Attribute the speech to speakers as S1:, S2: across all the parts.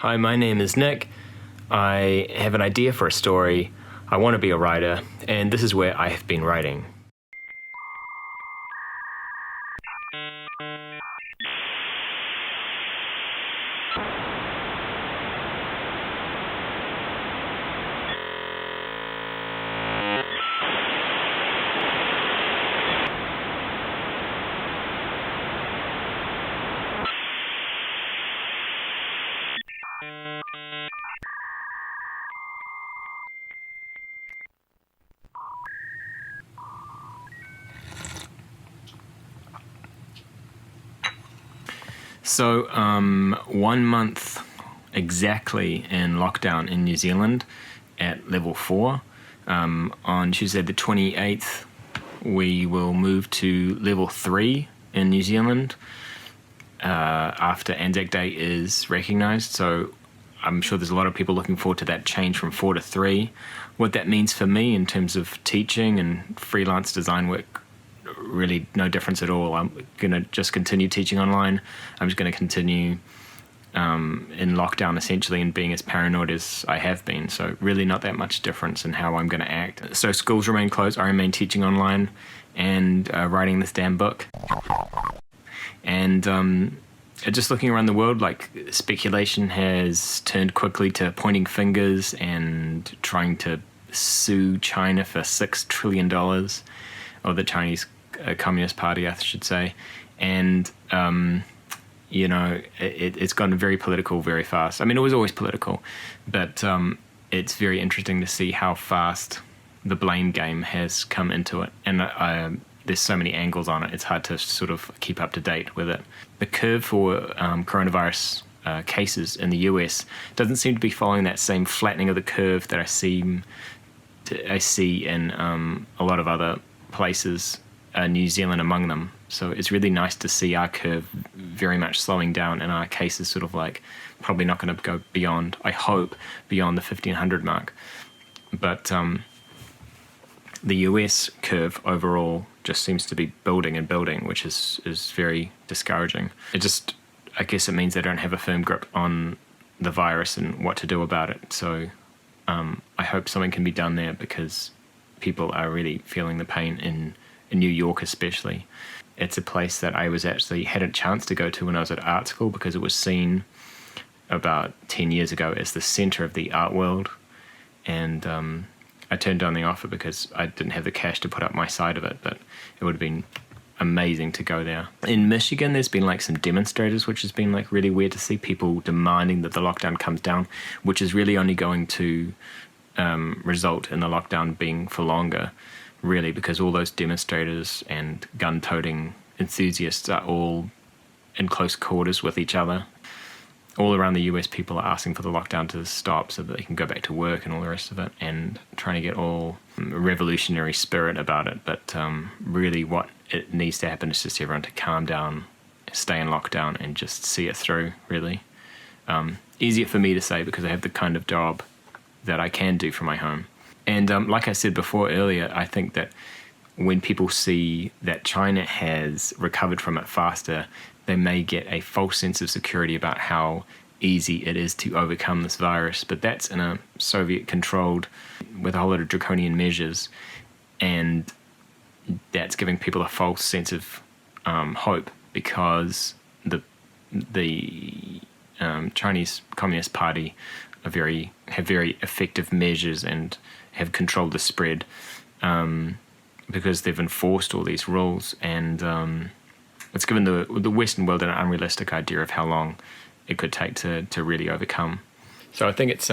S1: Hi, my name is Nick. I have an idea for a story. I want to be a writer, and this is where I have been writing. So, 1 month exactly in lockdown in New Zealand at level 4. On Tuesday the 28th, we will move to level 3 in New Zealand after Anzac Day is recognised. So I'm sure there's a lot of people looking forward to that change from 4 to 3. What that means for me in terms of teaching and freelance design work, really no difference at all. I'm going to just continue teaching online. I'm just going to continue in lockdown essentially and being as paranoid as I have been. So really not that much difference in how I'm going to act. So schools remain closed. I remain teaching online and writing this damn book. And just looking around the world, like speculation has turned quickly to pointing fingers and trying to sue China for $6 trillion, or the Chinese Communist Party, I should say. And, it's gotten very political very fast. I mean, it was always political, but it's very interesting to see how fast the blame game has come into it. And there's so many angles on it, it's hard to sort of keep up to date with it. The curve for coronavirus cases in the US doesn't seem to be following that same flattening of the curve that I see in a lot of other places, New Zealand among them. So it's really nice to see our curve very much slowing down and our cases sort of like probably not going to go beyond, I hope, beyond the 1,500 mark. But the US curve overall just seems to be building and building, which is very discouraging. I guess it means they don't have a firm grip on the virus and what to do about it. So I hope something can be done there, because people are really feeling the pain in New York especially. It's a place that I had a chance to go to when I was at art school, because it was seen about 10 years ago as the center of the art world. And I turned down the offer because I didn't have the cash to put up my side of it, but it would have been amazing to go there. In Michigan, there's been like some demonstrators, which has been like really weird to see, people demanding that the lockdown comes down, which is really only going to result in the lockdown being for longer, really, because all those demonstrators and gun-toting enthusiasts are all in close quarters with each other. All around the US, people are asking for the lockdown to stop so that they can go back to work and all the rest of it, and trying to get all revolutionary spirit about it. But really what it needs to happen is just everyone to calm down, stay in lockdown, and just see it through, really. Easier for me to say because I have the kind of job that I can do from my home. And like I said before earlier, I think that when people see that China has recovered from it faster, they may get a false sense of security about how easy it is to overcome this virus. But that's in a Soviet-controlled, with a whole lot of draconian measures, and that's giving people a false sense of hope, because the Chinese Communist Party have very effective measures and have controlled the spread, because they've enforced all these rules, and it's given the Western world an unrealistic idea of how long it could take to really overcome. So I think it's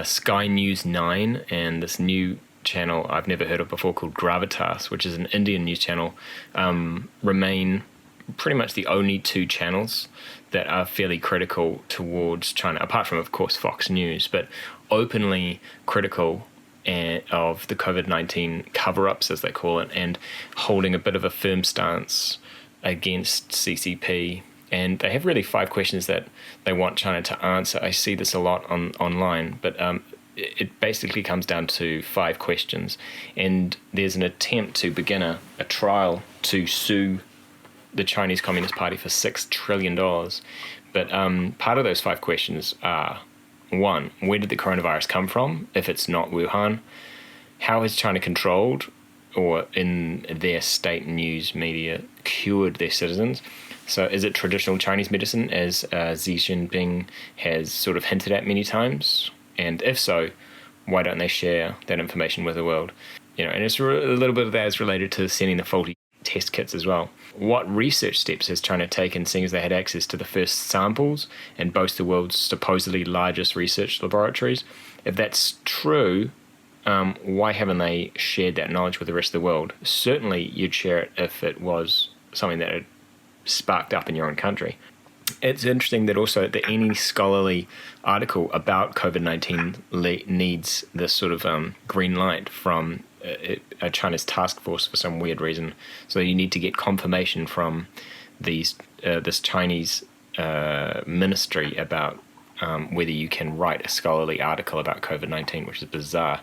S1: Sky News 9 and this new channel I've never heard of before called Gravitas, which is an Indian news channel, remain pretty much the only two channels that are fairly critical towards China, apart from, of course, Fox News, but openly critical of the COVID-19 cover-ups, as they call it, and holding a bit of a firm stance against CCP. And they have really 5 questions that they want China to answer. I see this a lot online, but it basically comes down to 5 questions. And there's an attempt to begin a trial to sue the Chinese Communist Party for $6 trillion. But part of those 5 questions are, 1, where did the coronavirus come from if it's not Wuhan? How has China controlled, or in their state news media, cured their citizens? So is it traditional Chinese medicine, as Xi Jinping has sort of hinted at many times? And if so, why don't they share that information with the world? And it's a little bit of that is related to sending the faulty test kits as well. What research steps has China taken, seeing as they had access to the first samples and boast the world's supposedly largest research laboratories? If that's true, why haven't they shared that knowledge with the rest of the world? Certainly you'd share it if it was something that had sparked up in your own country. It's interesting that also that any scholarly article about COVID-19 needs this sort of green light from China's task force for some weird reason. So you need to get confirmation from this Chinese ministry about whether you can write a scholarly article about COVID-19, which is bizarre.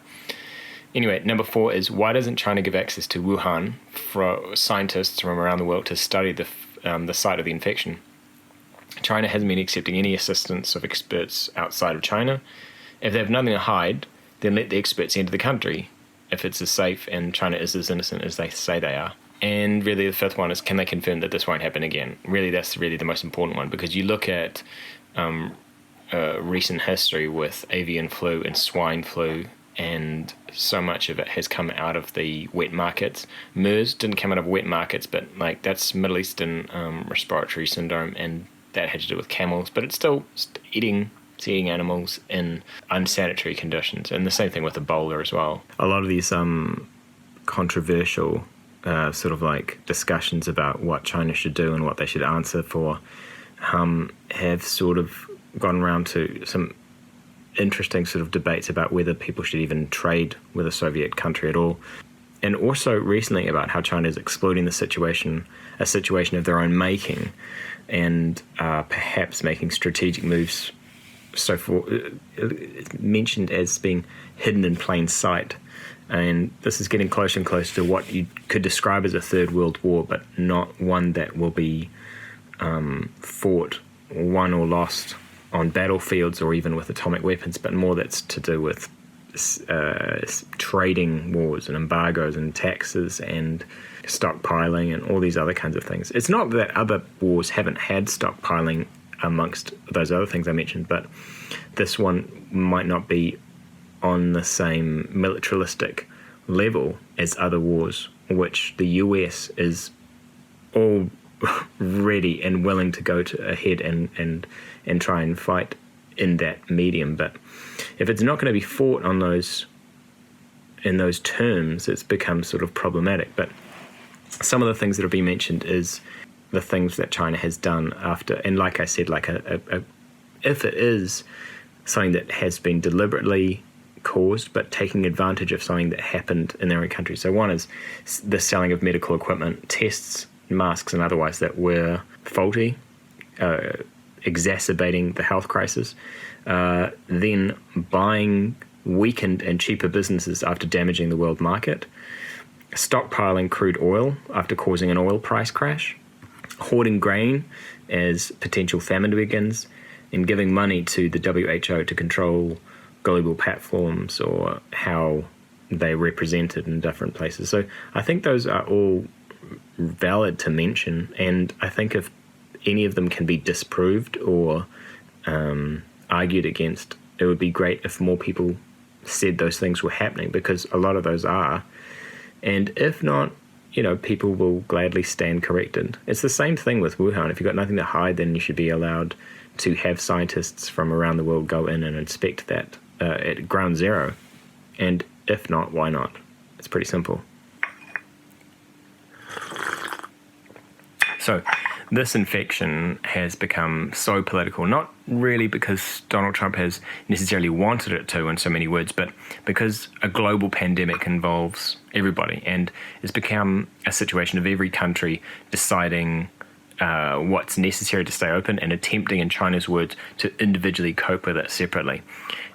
S1: Anyway, number 4 is, why doesn't China give access to Wuhan for scientists from around the world to study the site of the infection? China hasn't been accepting any assistance of experts outside of China. If they have nothing to hide, then let the experts enter the country, if it's as safe and China is as innocent as they say they are. And really the 5th one is, can they confirm that this won't happen again? Really, that's really the most important one, because you look at recent history with avian flu and swine flu, and so much of it has come out of the wet markets. MERS didn't come out of wet markets, but that's Middle Eastern respiratory syndrome, and that had to do with camels, but it's still eating animals in unsanitary conditions. And the same thing with Ebola as well. A lot of these controversial sort of discussions about what China should do and what they should answer for have sort of gone around to some interesting sort of debates about whether people should even trade with a Soviet country at all. And also recently about how China is exploiting a situation of their own making, and perhaps making strategic moves. So it's mentioned as being hidden in plain sight. And this is getting closer and closer to what you could describe as a third world war, but not one that will be fought, won or lost on battlefields or even with atomic weapons, but more that's to do with trading wars and embargoes and taxes and stockpiling and all these other kinds of things. It's not that other wars haven't had stockpiling amongst those other things I mentioned, but this one might not be on the same militaristic level as other wars, which the US is all ready and willing to go ahead and try and fight in that medium. But if it's not going to be fought in those terms, it's become sort of problematic. But some of the things that have been mentioned is the things that China has done after, and like I said, if it is something that has been deliberately caused, but taking advantage of something that happened in their own country. So one is the selling of medical equipment, tests, masks and otherwise that were faulty, exacerbating the health crisis, then buying weakened and cheaper businesses after damaging the world market, stockpiling crude oil after causing an oil price crash, hoarding grain as potential famine begins, and giving money to the WHO to control global platforms or how they represented in different places. So I think those are all valid to mention, and I think if any of them can be disproved or argued against, it would be great if more people said those things were happening, because a lot of those are. And if not, people will gladly stand corrected. It's the same thing with Wuhan. If you've got nothing to hide, then you should be allowed to have scientists from around the world go in and inspect that at ground zero. And if not, why not? It's pretty simple. So this infection has become so political, not really because Donald Trump has necessarily wanted it to in so many words, but because a global pandemic involves everybody, and it's become a situation of every country deciding what's necessary to stay open and attempting, in China's words, to individually cope with it separately.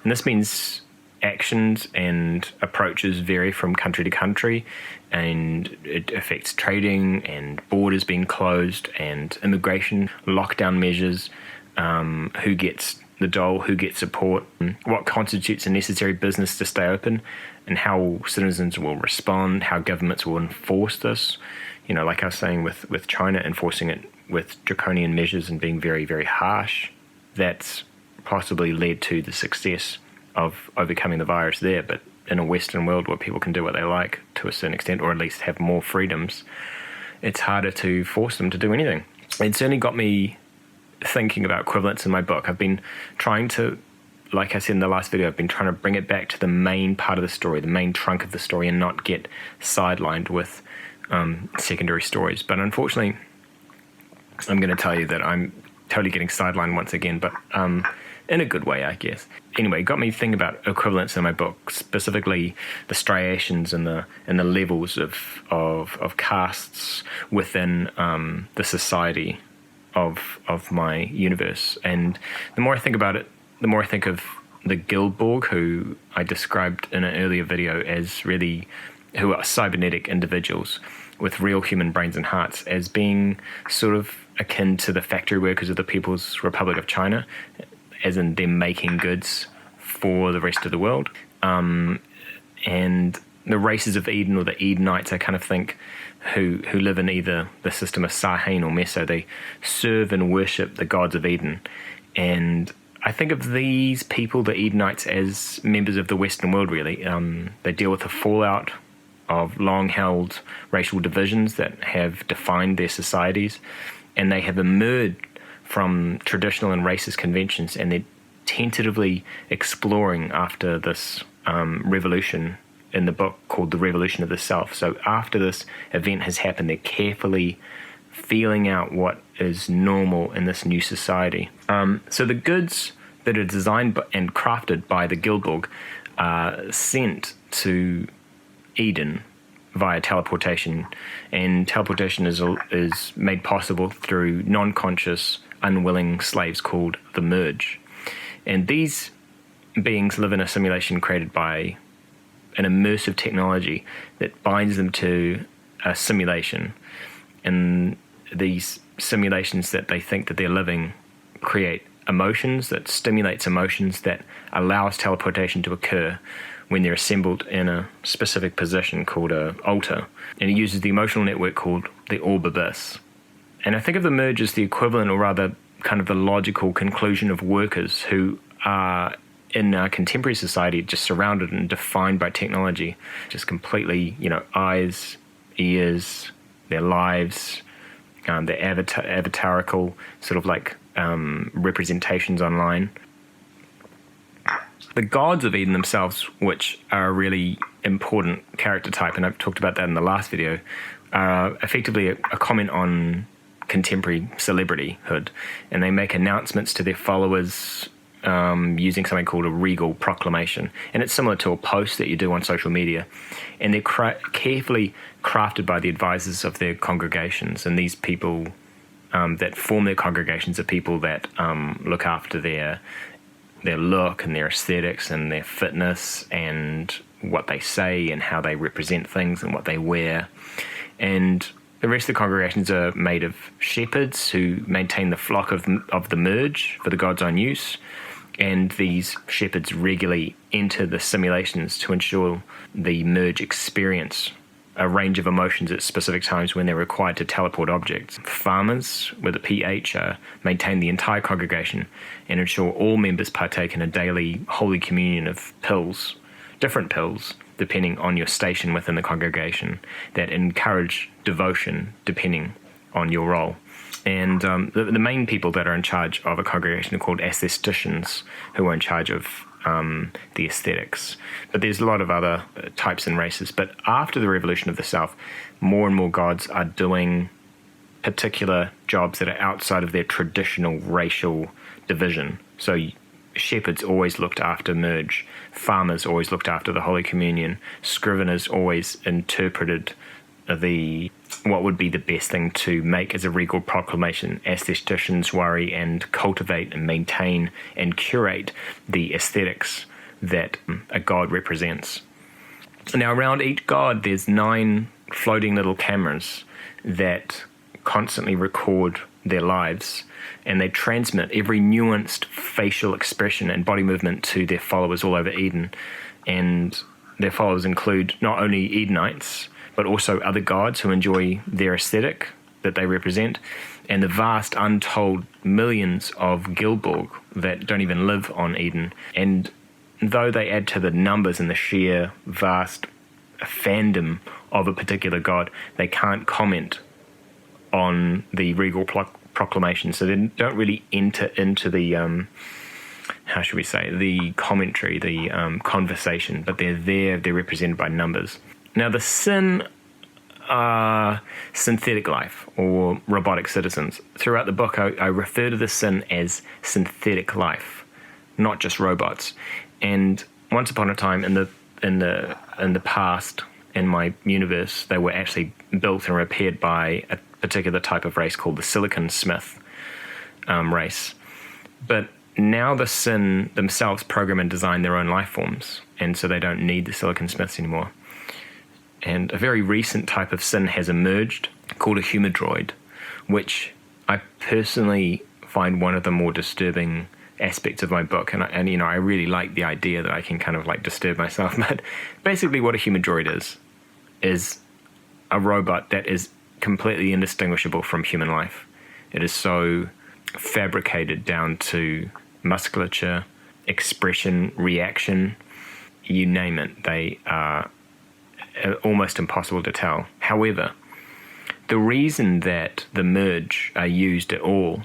S1: And this means actions and approaches vary from country to country, and it affects trading and borders being closed and immigration lockdown measures. who gets the dole, who gets support, what constitutes a necessary business to stay open, and how citizens will respond, how governments will enforce this. You know, like I was saying with China enforcing it with draconian measures and being very, very harsh, that's possibly led to the success of overcoming the virus there. But in a Western world where people can do what they like to a certain extent, or at least have more freedoms, it's harder to force them to do anything. It certainly got me thinking about equivalence in my book. I've been trying to, like I said in the last video, I've been trying to bring it back to the main part of the story, the main trunk of the story, and not get sidelined with secondary stories. But unfortunately, I'm going to tell you that I'm totally getting sidelined once again, but in a good way, I guess. Anyway, it got me thinking about equivalence in my book, specifically the striations and the levels of castes within the society of my universe. And the more I think about it, the more I think of the Guildborg, who I described in an earlier video as really, who are cybernetic individuals with real human brains and hearts, as being sort of akin to the factory workers of the People's Republic of China, as in them making goods for the rest of the world. And the races of Eden, or the Edenites, I kind of think, who live in either the system of Sahain or Messo, they serve and worship the gods of Eden. And I think of these people, the Edenites, as members of the Western world, really. They deal with the fallout of long-held racial divisions that have defined their societies, and they have emerged from traditional and racist conventions, and they're tentatively exploring after this revolution in the book called The Revolution of the Self. So after this event has happened, they're carefully feeling out what is normal in this new society. So the goods that are designed and crafted by the Guildborg are sent to Eden via teleportation, and teleportation is made possible through non-conscious, unwilling slaves called the Merge. And these beings live in a simulation created by an immersive technology that binds them to a simulation. And these simulations that they think that they're living create emotions, that stimulates emotions, that allows teleportation to occur when they're assembled in a specific position called a altar. And it uses the emotional network called the orb abyss. And I think of the Merge as the equivalent, or rather kind of the logical conclusion, of workers who are in our contemporary society just surrounded and defined by technology, just completely, eyes, ears, their lives, their avatarical sort of like representations online. The gods of Eden themselves, which are a really important character type, and I've talked about that in the last video, are effectively a comment on contemporary celebrityhood, and they make announcements to their followers using something called a regal proclamation. And it's similar to a post that you do on social media, and they're carefully crafted by the advisors of their congregations. And these people that form their congregations are people that look after their look and their aesthetics and their fitness and what they say and how they represent things and what they wear. And the rest of the congregations are made of shepherds who maintain the flock of the Merge for the God's own use. And these shepherds regularly enter the simulations to ensure the Merge experience a range of emotions at specific times when they're required to teleport objects. Farmers, with a PH, maintain the entire congregation and ensure all members partake in a daily Holy Communion of pills, different pills, depending on your station within the congregation, that encourage devotion depending on your role. And the main people that are in charge of a congregation are called aestheticians, who are in charge of the aesthetics. But there's a lot of other types and races. But after the Revolution of the South, more and more gods are doing particular jobs that are outside of their traditional racial division. So shepherds always looked after Merge, farmers always looked after the Holy Communion, scriveners always interpreted what would be the best thing to make as a regal proclamation. Aestheticians worry and cultivate and maintain and curate the aesthetics that a god represents. Now, around each god, there's 9 floating little cameras that constantly record their lives, and they transmit every nuanced facial expression and body movement to their followers all over Eden. And their followers include not only Edenites, but also other gods who enjoy their aesthetic that they represent, and the vast untold millions of Gilborg that don't even live on Eden. And though they add to the numbers and the sheer vast fandom of a particular god, they can't comment on the regal proclamation, so they don't really enter into the how should we say, the commentary, the conversation, but they're represented by numbers. Now the Sin are synthetic life, or robotic citizens. Throughout the book, I refer to the Sin as synthetic life, not just robots. And once upon a time in the past, in my universe, they were actually built and repaired by a particular type of race called the Silicon Smith race. But now the Sin themselves program and design their own life forms, and so they don't need the Silicon Smiths anymore. And a very recent type of Sin has emerged called a humidroid, which I personally find one of the more disturbing aspects of my book. And I really like the idea that I can kind of like disturb myself. But basically what a humidroid is a robot that is completely indistinguishable from human life. It is so fabricated down to musculature, expression, reaction, you name it. They are almost impossible to tell. However, the reason that the merge are used at all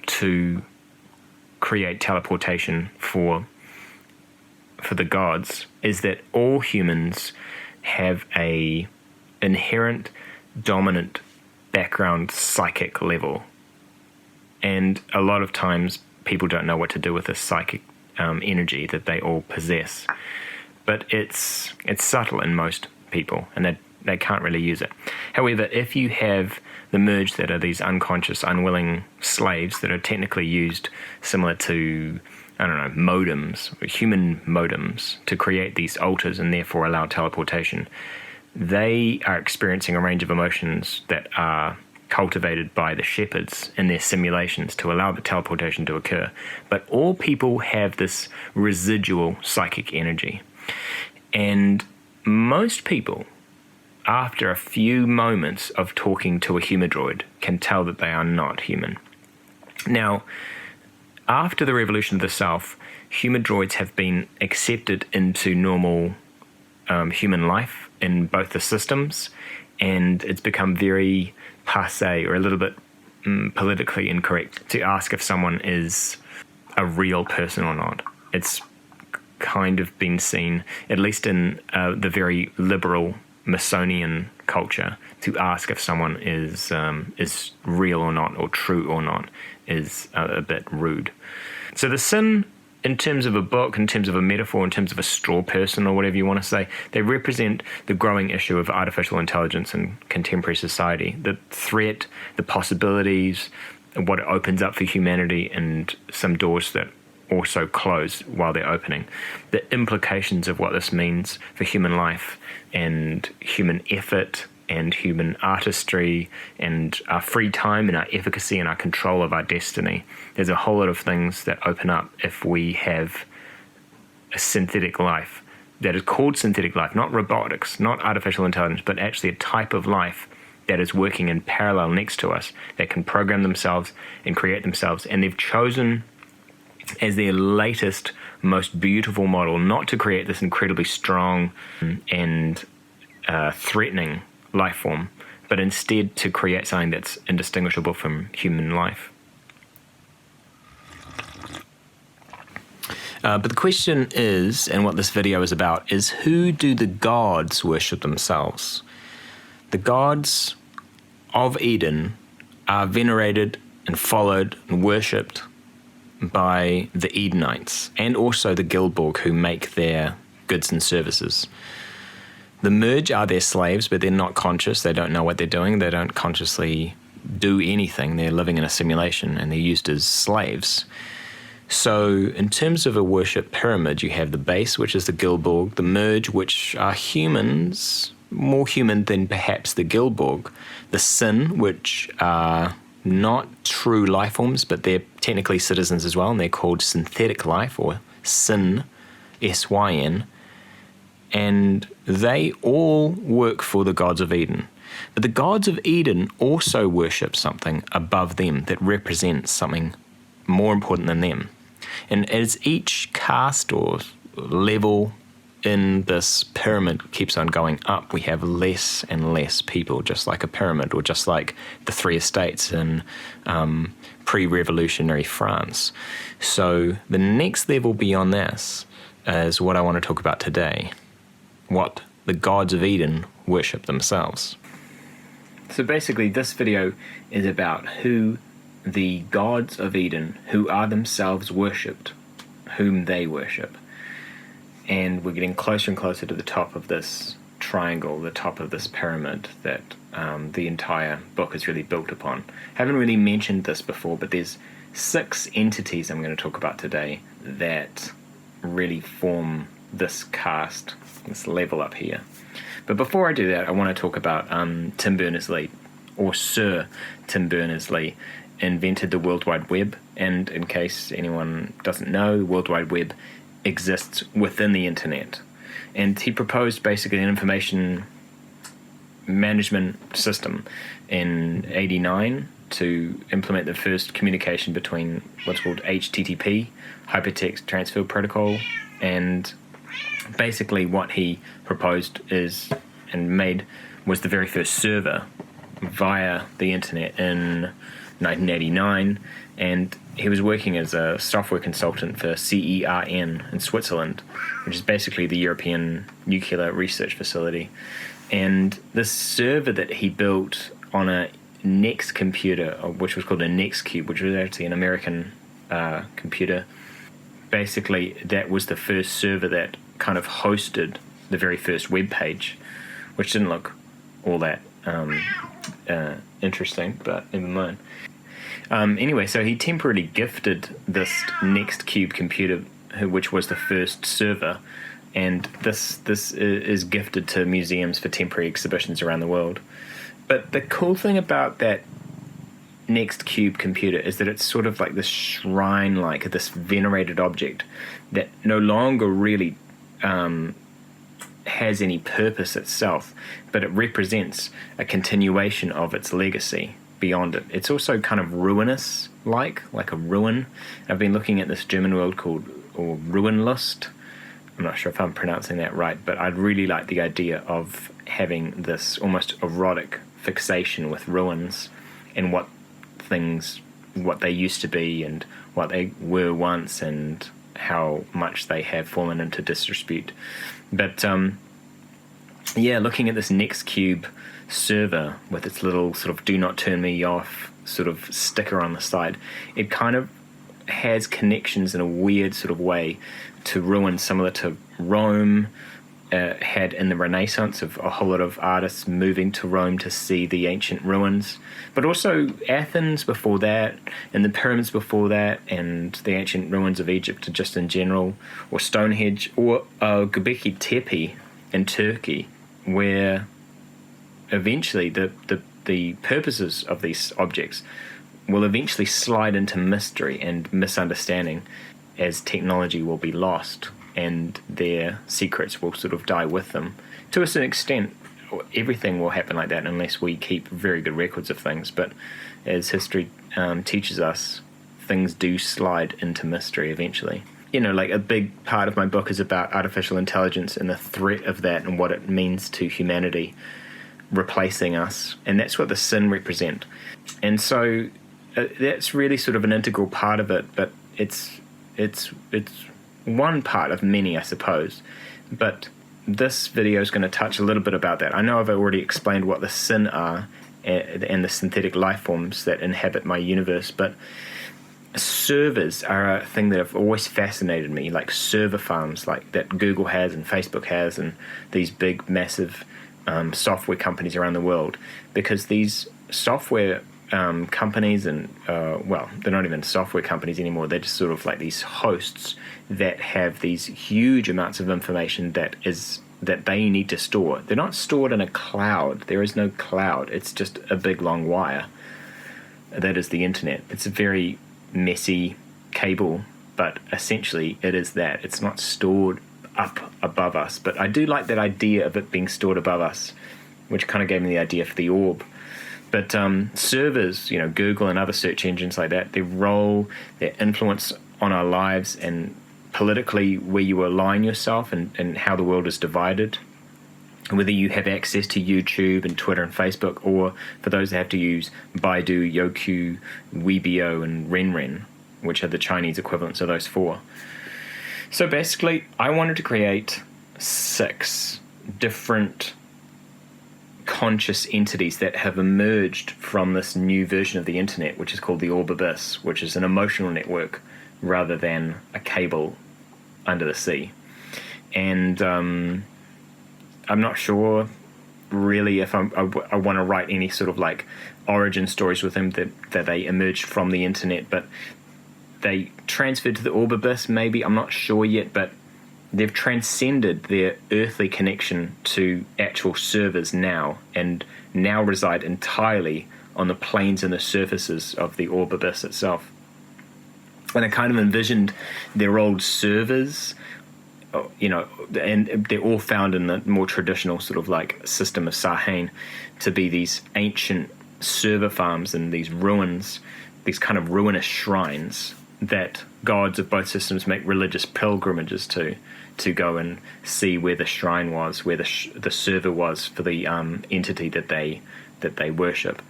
S1: to create teleportation for the gods is that all humans have a inherent dominant background psychic level, and a lot of times people don't know what to do with this psychic energy that they all possess. But it's subtle in most people, and they can't really use it. However, if you have the merge that are these unconscious, unwilling slaves that are technically used similar to, I don't know, modems, human modems, to create these altars and therefore allow teleportation, they are experiencing a range of emotions that are cultivated by the shepherds in their simulations to allow the teleportation to occur. But all people have this residual psychic energy. And most people, after a few moments of talking to a humidroid, can tell that they are not human. Now, after the revolution of the South, humidroids have been accepted into normal human life in both the systems, and it's become very passé, or a little bit politically incorrect, to ask if someone is a real person or not. It's kind of been seen, at least in the very liberal Messonian culture, to ask if someone is real or not, or true or not, is a bit rude. So the Sin, in terms of a book, in terms of a metaphor, in terms of a straw person, or whatever you want to say, they represent the growing issue of artificial intelligence in contemporary society, the threat, the possibilities, what it opens up for humanity, and some doors that also close while they're opening. The implications of what this means for human life and human effort and human artistry and our free time and our efficacy and our control of our destiny. There's a whole lot of things that open up if we have a synthetic life that is called synthetic life, not robotics, not artificial intelligence, but actually a type of life that is working in parallel next to us, that can program themselves and create themselves. And they've chosen as their latest, most beautiful model not to create this incredibly strong and threatening life form, but instead to create something that's indistinguishable from human life. But the question is, and what this video is about, is who do the gods worship themselves? The gods of Eden are venerated and followed and worshipped by the Edenites and also the Gilborg who make their goods and services. The merge are their slaves, but they're not conscious. They don't know what they're doing. They don't consciously do anything. They're living in a simulation, and they're used as slaves. So in terms of a worship pyramid, you have the base, which is the Gilborg, the merge, which are humans, more human than perhaps the Gilborg, the Sin, which are not true life forms, but they're technically citizens as well, and they're called synthetic life, or SYN, S-Y-N, and they all work for the gods of Eden. But the gods of Eden also worship something above them that represents something more important than them. And as each caste or level in this pyramid keeps on going up, we have less and less people, just like a pyramid, or just like the three estates in pre-revolutionary France. So the next level beyond this is what I want to talk about today, what the gods of Eden worship themselves. So basically this video is about who the gods of Eden, who are themselves worshipped, whom they worship. And we're getting closer and closer to the top of this triangle, the top of this pyramid that the entire book is really built upon. I haven't really mentioned this before, but there's 6 entities I'm going to talk about today that really form this caste, this level up here. But before I do that, I want to talk about Tim Berners-Lee, or Sir Tim Berners-Lee, invented the World Wide Web. And in case anyone doesn't know, the World Wide Web exists within the internet. And he proposed basically an information management system in '89 to implement the first communication between what's called HTTP, Hypertext Transfer Protocol, and basically what he proposed is, and made, was the very first server via the internet in 1989, and he was working as a software consultant for CERN in Switzerland, which is basically the European Nuclear Research Facility. And this server that he built on a Next computer, which was called a Nextcube, which was actually an American computer, basically that was the first server that kind of hosted the very first web page, which didn't look all that interesting, but never mind. Anyway, so he temporarily gifted this Nextcube computer, which was the first server, and this is gifted to museums for temporary exhibitions around the world. But the cool thing about that Nextcube computer is that it's sort of like this shrine, like this venerated object that no longer really has any purpose itself, but it represents a continuation of its legacy beyond it. It's also kind of ruinous, like a ruin. I've been looking at this German word called, or Ruinlust. I'm not sure if I'm pronouncing that right, but I'd really like the idea of having this almost erotic fixation with ruins and what they used to be and what they were once and how much they have fallen into disrepute. But looking at this Nextcube server with its little sort of do not turn me off sort of sticker on the side, it kind of has connections in a weird sort of way to ruins similar to Rome had in the Renaissance, of a whole lot of artists moving to Rome to see the ancient ruins, but also Athens before that, and the pyramids before that, and the ancient ruins of Egypt just in general, or Stonehenge, or Göbekli Tepe in Turkey, where eventually the purposes of these objects will eventually slide into mystery and misunderstanding as technology will be lost and their secrets will sort of die with them. To a certain extent, everything will happen like that unless we keep very good records of things, but as history teaches us, things do slide into mystery eventually. You know, like a big part of my book is about artificial intelligence and the threat of that and what it means to humanity replacing us, and that's what the sin represent. And so that's really sort of an integral part of it, but it's one part of many, I suppose. But this video is going to touch a little bit about that. I know I've already explained what the sin are and the synthetic life forms that inhabit my universe, but servers are a thing that have always fascinated me, like server farms like that Google has and Facebook has and these big massive software companies around the world, because these software companies and they're not even software companies anymore, they're just sort of like these hosts that have these huge amounts of information that they need to store. They're not stored in a cloud. There is no cloud. It's just a big long wire. that is the internet. It's a very messy cable, but essentially it is that. It's not stored up above us, but I do like that idea of it being stored above us, which kind of gave me the idea for the orb. But servers, Google and other search engines like that, their role, their influence on our lives and politically where you align yourself and how the world is divided, whether you have access to YouTube and Twitter and Facebook, or for those that have to use Baidu, Youku, Weibo, and Renren, which are the Chinese equivalents of those four. So basically, I wanted to create 6 different conscious entities that have emerged from this new version of the internet, which is called the Orb Abyss, which is an emotional network rather than a cable under the sea. And I'm not sure really if I want to write any sort of like origin stories with them that they emerged from the internet, but they transferred to the Orb Abyss, maybe, I'm not sure yet, but they've transcended their earthly connection to actual servers now, and now reside entirely on the planes and the surfaces of the Orb Abyss itself. And I kind of envisioned their old servers, and they're all found in the more traditional sort of like system of Sahain, to be these ancient server farms and these ruins, these kind of ruinous shrines that gods of both systems make religious pilgrimages to go and see where the shrine was, where the server was for the entity that they worship.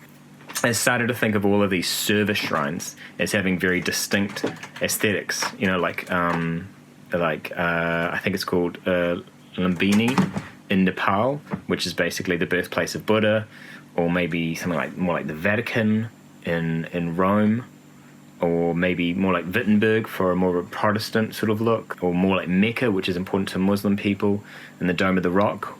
S1: I started to think of all of these server shrines as having very distinct aesthetics. I think it's called Lumbini in Nepal, which is basically the birthplace of Buddha, or maybe something more like the Vatican in Rome, or maybe more like Wittenberg for a more of a Protestant sort of look, or more like Mecca, which is important to Muslim people, and the Dome of the Rock,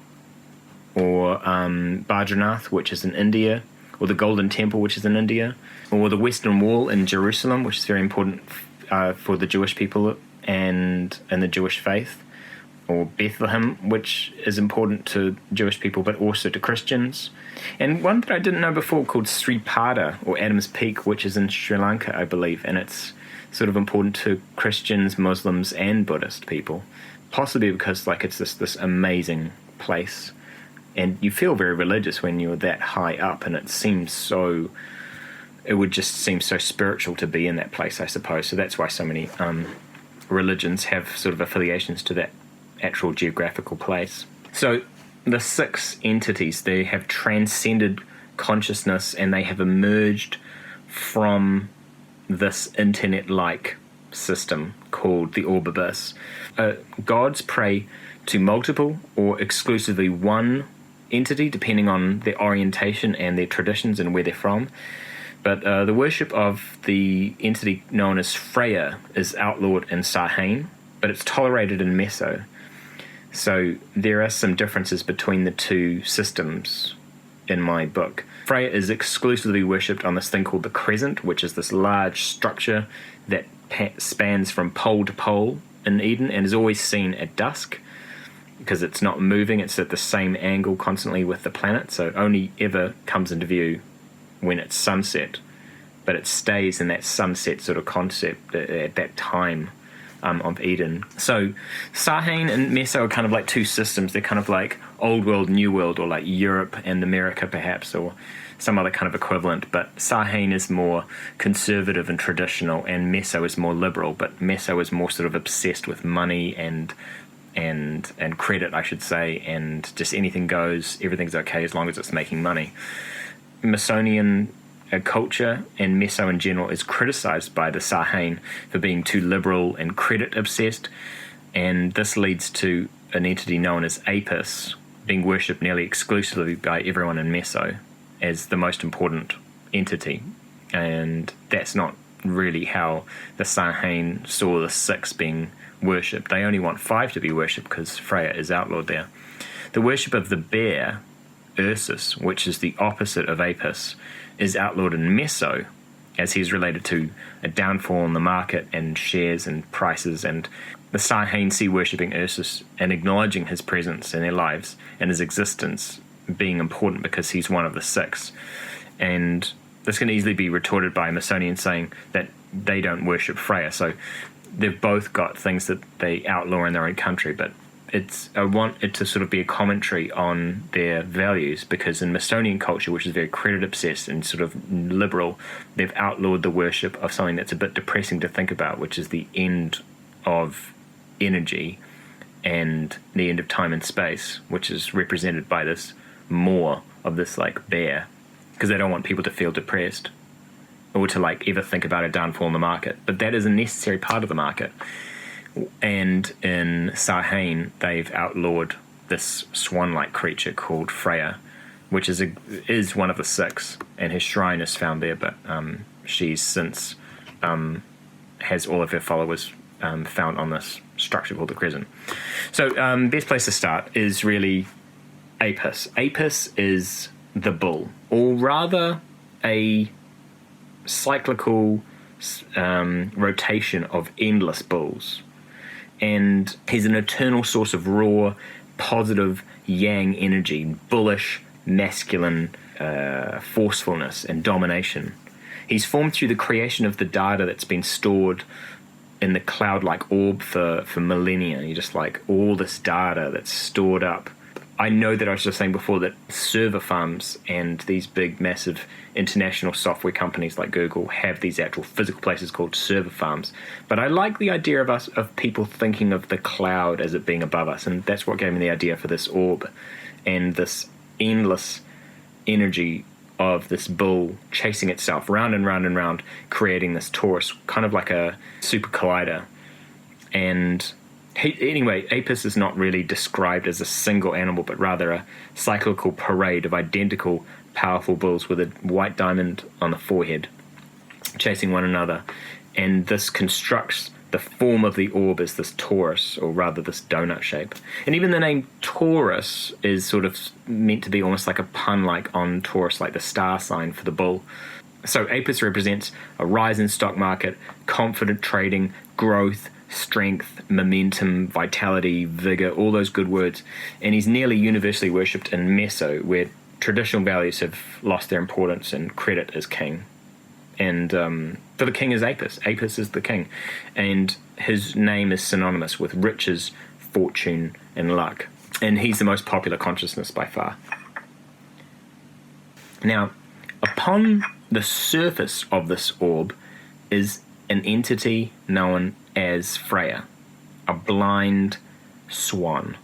S1: or Badrinath, which is in India, or the Golden Temple, which is in India, or the Western Wall in Jerusalem, which is very important for the Jewish people and the Jewish faith, or Bethlehem, which is important to Jewish people but also to Christians. And one that I didn't know before called Sripada, or Adam's Peak, which is in Sri Lanka, I believe, and it's sort of important to Christians, Muslims, and Buddhist people, possibly because it's this amazing place, and you feel very religious when you're that high up, and it would just seem so spiritual to be in that place, I suppose. So that's why so many religions have sort of affiliations to that actual geographical place. So the 6 entities, they have transcended consciousness, and they have emerged from this internet-like system called the Orb Abyss. Gods pray to multiple or exclusively one entity, depending on their orientation and their traditions and where they're from. But the worship of the entity known as Freyja is outlawed in Sahain, but it's tolerated in Messo. So there are some differences between the two systems in my book. Freyja is exclusively worshipped on this thing called the Crescent, which is this large structure that spans from pole to pole in Eden and is always seen at dusk because it's not moving. It's at the same angle constantly with the planet, so only ever comes into view when it's sunset, but it stays in that sunset sort of concept at that time of Eden. So Sahain and Messo are kind of like two systems. They're kind of like old world, new world, or like Europe and America perhaps, or some other kind of equivalent. But Sahain is more conservative and traditional, and Messo is more liberal. But Messo is more sort of obsessed with money and credit, I should say, and just anything goes, everything's okay as long as it's making money. Messonian culture and Messo in general is criticized by the Sahain for being too liberal and credit obsessed, and this leads to an entity known as Apis being worshipped nearly exclusively by everyone in Messo as the most important entity, and that's not really how the Sahain saw the 6 being worshipped. They only want 5 to be worshipped because Freyja is outlawed there. The worship of the bear, Ursus, which is the opposite of Apis, is outlawed in Messo, as he's related to a downfall in the market and shares and prices, and the Sahain see worshipping Ursus and acknowledging his presence in their lives and his existence being important because he's one of the 6. And this can easily be retorted by Messonians saying that they don't worship Freyja. So they've both got things that they outlaw in their own country, but I want it to sort of be a commentary on their values, because in Messonian culture, which is very credit obsessed and sort of liberal, they've outlawed the worship of something that's a bit depressing to think about, which is the end of energy and the end of time and space, which is represented by this maw of this like bear, because they don't want people to feel depressed or to like ever think about a downfall in the market. But that is a necessary part of the market. And in Sahain, they've outlawed this swan-like creature called Freyja, which is one of the six, and his shrine is found there, but she's since has all of her followers found on this structure called the Crescent. So best place to start is really Apis. Apis is the bull, or rather a cyclical rotation of endless bulls. And he's an eternal source of raw, positive yang energy, bullish, masculine forcefulness and domination. He's formed through the creation of the data that's been stored in the cloud-like orb for millennia. You just like all this data that's stored up. I know that I was just saying before that server farms and these big, massive international software companies like Google have these actual physical places called server farms. But I like the idea of people thinking of the cloud as it being above us, and that's what gave me the idea for this orb and this endless energy of this bull chasing itself round and round and round, creating this torus, kind of like a super collider. And anyway, Apis is not really described as a single animal, but rather a cyclical parade of identical, powerful bulls with a white diamond on the forehead, chasing one another. And this constructs the form of the orb as this torus, or rather this donut shape. And even the name Taurus is sort of meant to be almost like a pun like on Taurus, like the star sign for the bull. So Apis represents a rise in stock market, confident trading, growth, strength, momentum, vitality, vigor, all those good words. And he's nearly universally worshipped in Messo, where traditional values have lost their importance and credit is king. And so the king is Apis. Apis is the king. And his name is synonymous with riches, fortune, and luck. And he's the most popular consciousness by far. Now, upon the surface of this orb is an entity known as Freyja, a blind swan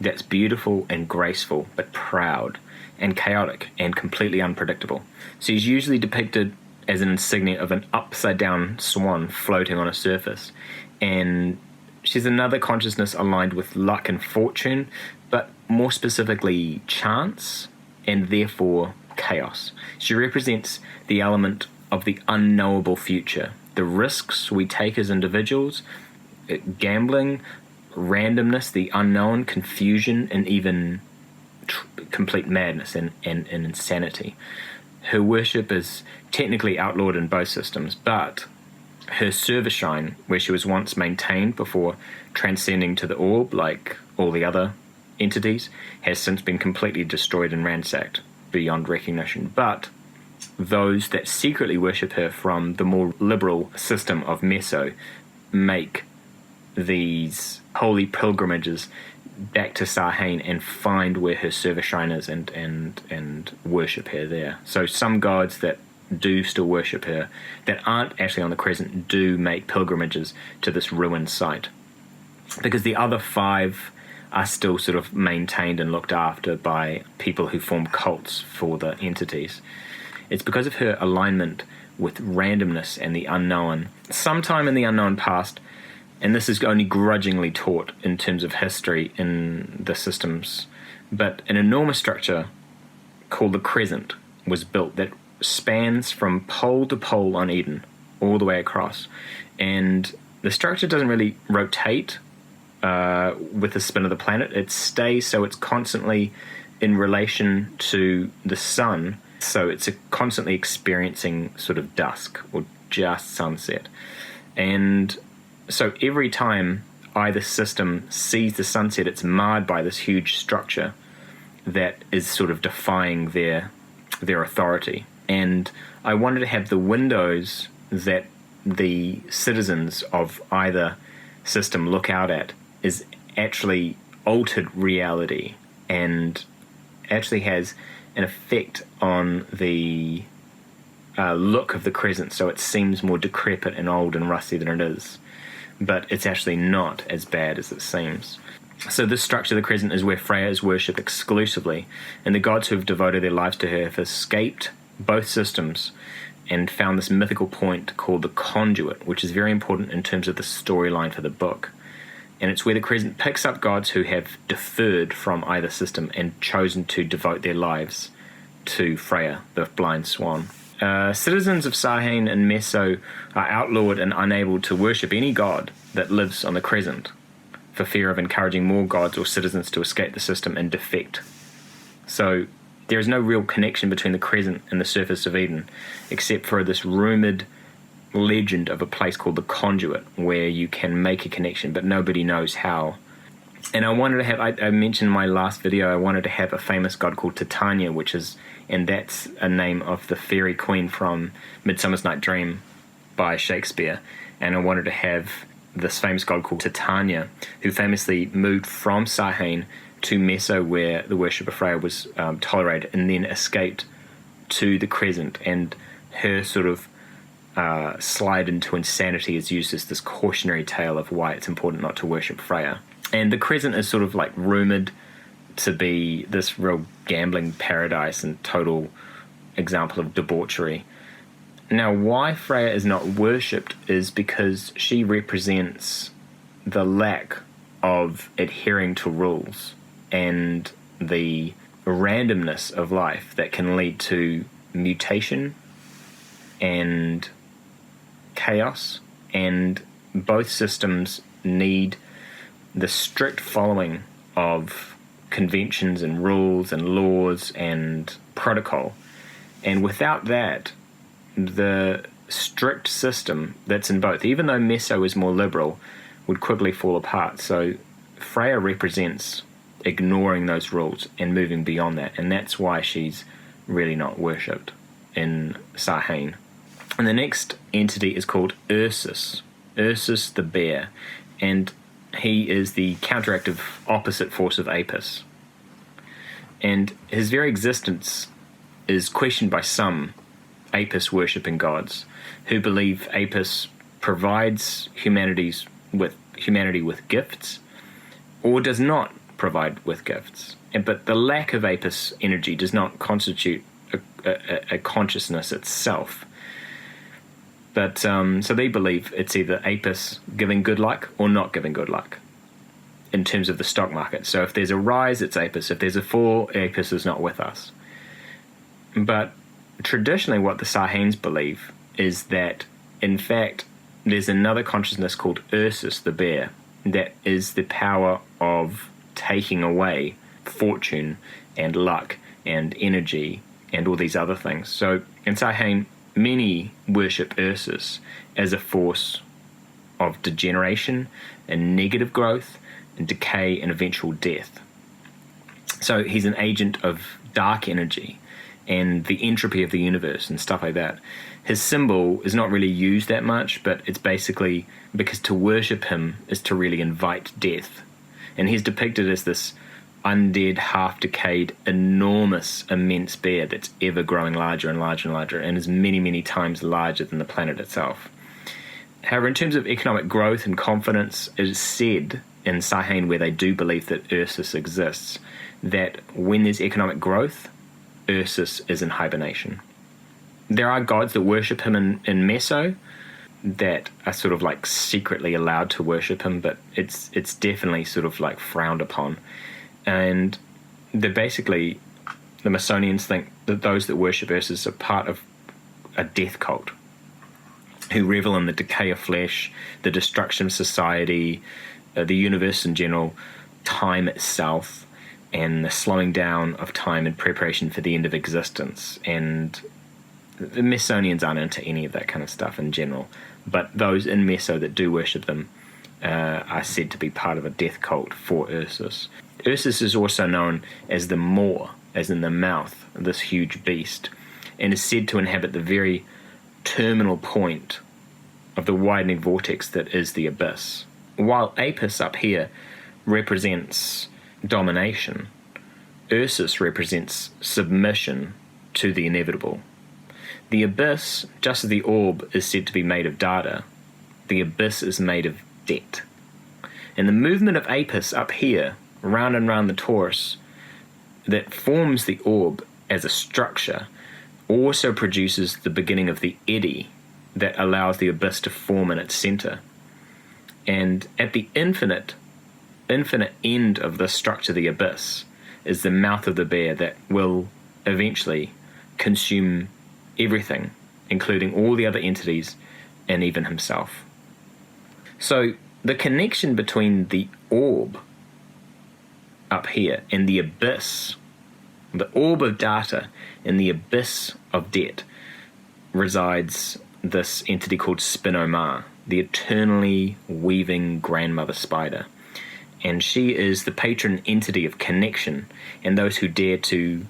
S1: that's beautiful and graceful, but proud and chaotic and completely unpredictable. So he's usually depicted as an insignia of an upside-down swan floating on a surface. And she's another consciousness aligned with luck and fortune, but more specifically chance, and therefore chaos. She represents the element of the unknowable future, the risks we take as individuals, gambling, randomness, the unknown, confusion, and even complete madness and insanity. Her worship is technically outlawed in both systems, but her server shrine, where she was once maintained before transcending to the orb like all the other entities, has since been completely destroyed and ransacked beyond recognition. But those that secretly worship her from the more liberal system of Messo make these holy pilgrimages back to Sahain and find where her server shrine is and worship her there. So some gods that do still worship her, that aren't actually on the Crescent, do make pilgrimages to this ruined site. Because the other five are still sort of maintained and looked after by people who form cults for the entities. It's because of her alignment with randomness and the unknown. Sometime in the unknown past, and this is only grudgingly taught in terms of history in the systems, but an enormous structure called the Crescent was built that spans from pole to pole on Eden, all the way across. And the structure doesn't really rotate with the spin of the planet. It stays, so it's constantly in relation to the sun, so it's constantly experiencing sort of dusk or just sunset. And so every time either system sees the sunset, it's marred by this huge structure that is sort of defying their authority. And I wanted to have the windows that the citizens of either system look out at is actually altered reality and actually has an effect on the look of the Crescent, so it seems more decrepit and old and rusty than it is, but it's actually not as bad as it seems. So this structure of the Crescent is where Freyja is worshipped exclusively, and the gods who have devoted their lives to her have escaped both systems and found this mythical point called the Conduit, which is very important in terms of the storyline for the book. And it's where the Crescent picks up gods who have deferred from either system and chosen to devote their lives to Freyja, the blind swan. Citizens of Sahain and Messo are outlawed and unable to worship any god that lives on the Crescent for fear of encouraging more gods or citizens to escape the system and defect. So there is no real connection between the Crescent and the surface of Eden, except for this rumoured legend of a place called the Conduit, where you can make a connection, but nobody knows how. And I wanted to have, I mentioned in my last video, I wanted to have a famous god called Titania, and that's a name of the fairy queen from Midsummer's Night Dream by Shakespeare. And I wanted to have this famous god called Titania, who famously moved from Sahain to Messo, where the worship of Freyja was tolerated, and then escaped to the Crescent, and her sort of slide into insanity is used as this cautionary tale of why it's important not to worship Freyja. And the Crescent is sort of like rumoured to be this real gambling paradise and total example of debauchery. Now, why Freyja is not worshipped is because she represents the lack of adhering to rules and the randomness of life that can lead to mutation and chaos, and both systems need the strict following of conventions and rules and laws and protocol. And without that, the strict system that's in both, even though Messo is more liberal, would quickly fall apart. So Freyja represents ignoring those rules and moving beyond that, and that's why she's really not worshipped in Sahain. And the next entity is called Ursus the bear, and he is the counteractive opposite force of Apis. And his very existence is questioned by some Apis worshipping gods who believe Apis provides humanity with gifts or does not provide with gifts. But the lack of Apis energy does not constitute a consciousness itself. But so they believe it's either Apis giving good luck or not giving good luck in terms of the stock market. So if there's a rise, it's Apis. If there's a fall, Apis is not with us. But traditionally what the Sahains believe is that, in fact, there's another consciousness called Ursus the bear that is the power of taking away fortune and luck and energy and all these other things. So in Sahain, many worship Ursus as a force of degeneration and negative growth and decay and eventual death. So he's an agent of dark energy and the entropy of the universe and stuff like that. His symbol is not really used that much, but it's basically because to worship him is to really invite death. And he's depicted as this undead, half-decayed, enormous, immense bear that's ever growing larger and larger and larger, and is many, many times larger than the planet itself. However, in terms of economic growth and confidence, it is said in Sahain, where they do believe that Ursus exists, that when there's economic growth, Ursus is in hibernation. There are gods that worship him in Messo that are sort of like secretly allowed to worship him, but it's definitely sort of like frowned upon. And the Messonians think that those that worship Ursus are part of a death cult who revel in the decay of flesh, the destruction of society, the universe in general, time itself, and the slowing down of time in preparation for the end of existence. And the Messonians aren't into any of that kind of stuff in general, but those in Messo that do worship them are said to be part of a death cult for Ursus. Ursus is also known as the maw, as in the mouth, this huge beast. and is said to inhabit the very terminal point of the widening vortex that is the abyss. While Apis up here represents domination, Ursus represents submission to the inevitable. The abyss, just as the orb is said to be made of data, the abyss is made of debt. And the movement of Apis up here, round and round the torus, that forms the orb as a structure, also produces the beginning of the eddy that allows the abyss to form in its center. And at the infinite end of the structure, the abyss, is the mouth of the bear that will eventually consume everything, including all the other entities and even himself. So the connection between the orb up here and the abyss, the orb of data and the abyss of debt, resides this entity called Spino-Ma, the eternally weaving grandmother spider. And she is the patron entity of connection and those who dare to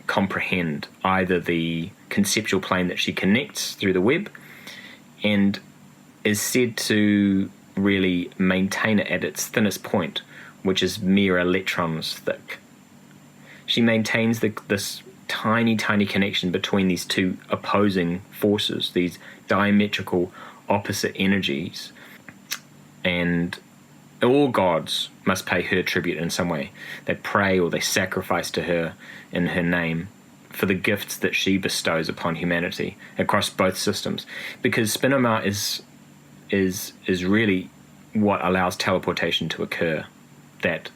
S1: comprehend either the conceptual plane that she connects through the web, and is said to really maintain it at its thinnest point, which is mere electrons thick. She maintains this tiny, tiny connection between these two opposing forces, these diametrical opposite energies, and all gods must pay her tribute in some way. They pray or they sacrifice to her in her name for the gifts that she bestows upon humanity across both systems, because Spino-Ma is really what allows teleportation to occur, that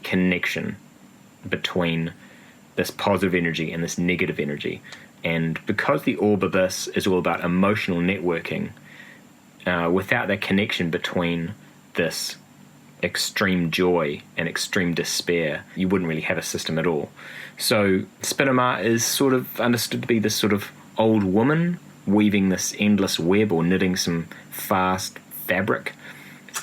S1: connection between this positive energy and this negative energy. And because the orb abyss is all about emotional networking, without that connection between this extreme joy and extreme despair, you wouldn't really have a system at all. So Spino-Ma is sort of understood to be this sort of old woman weaving this endless web or knitting some fast fabric,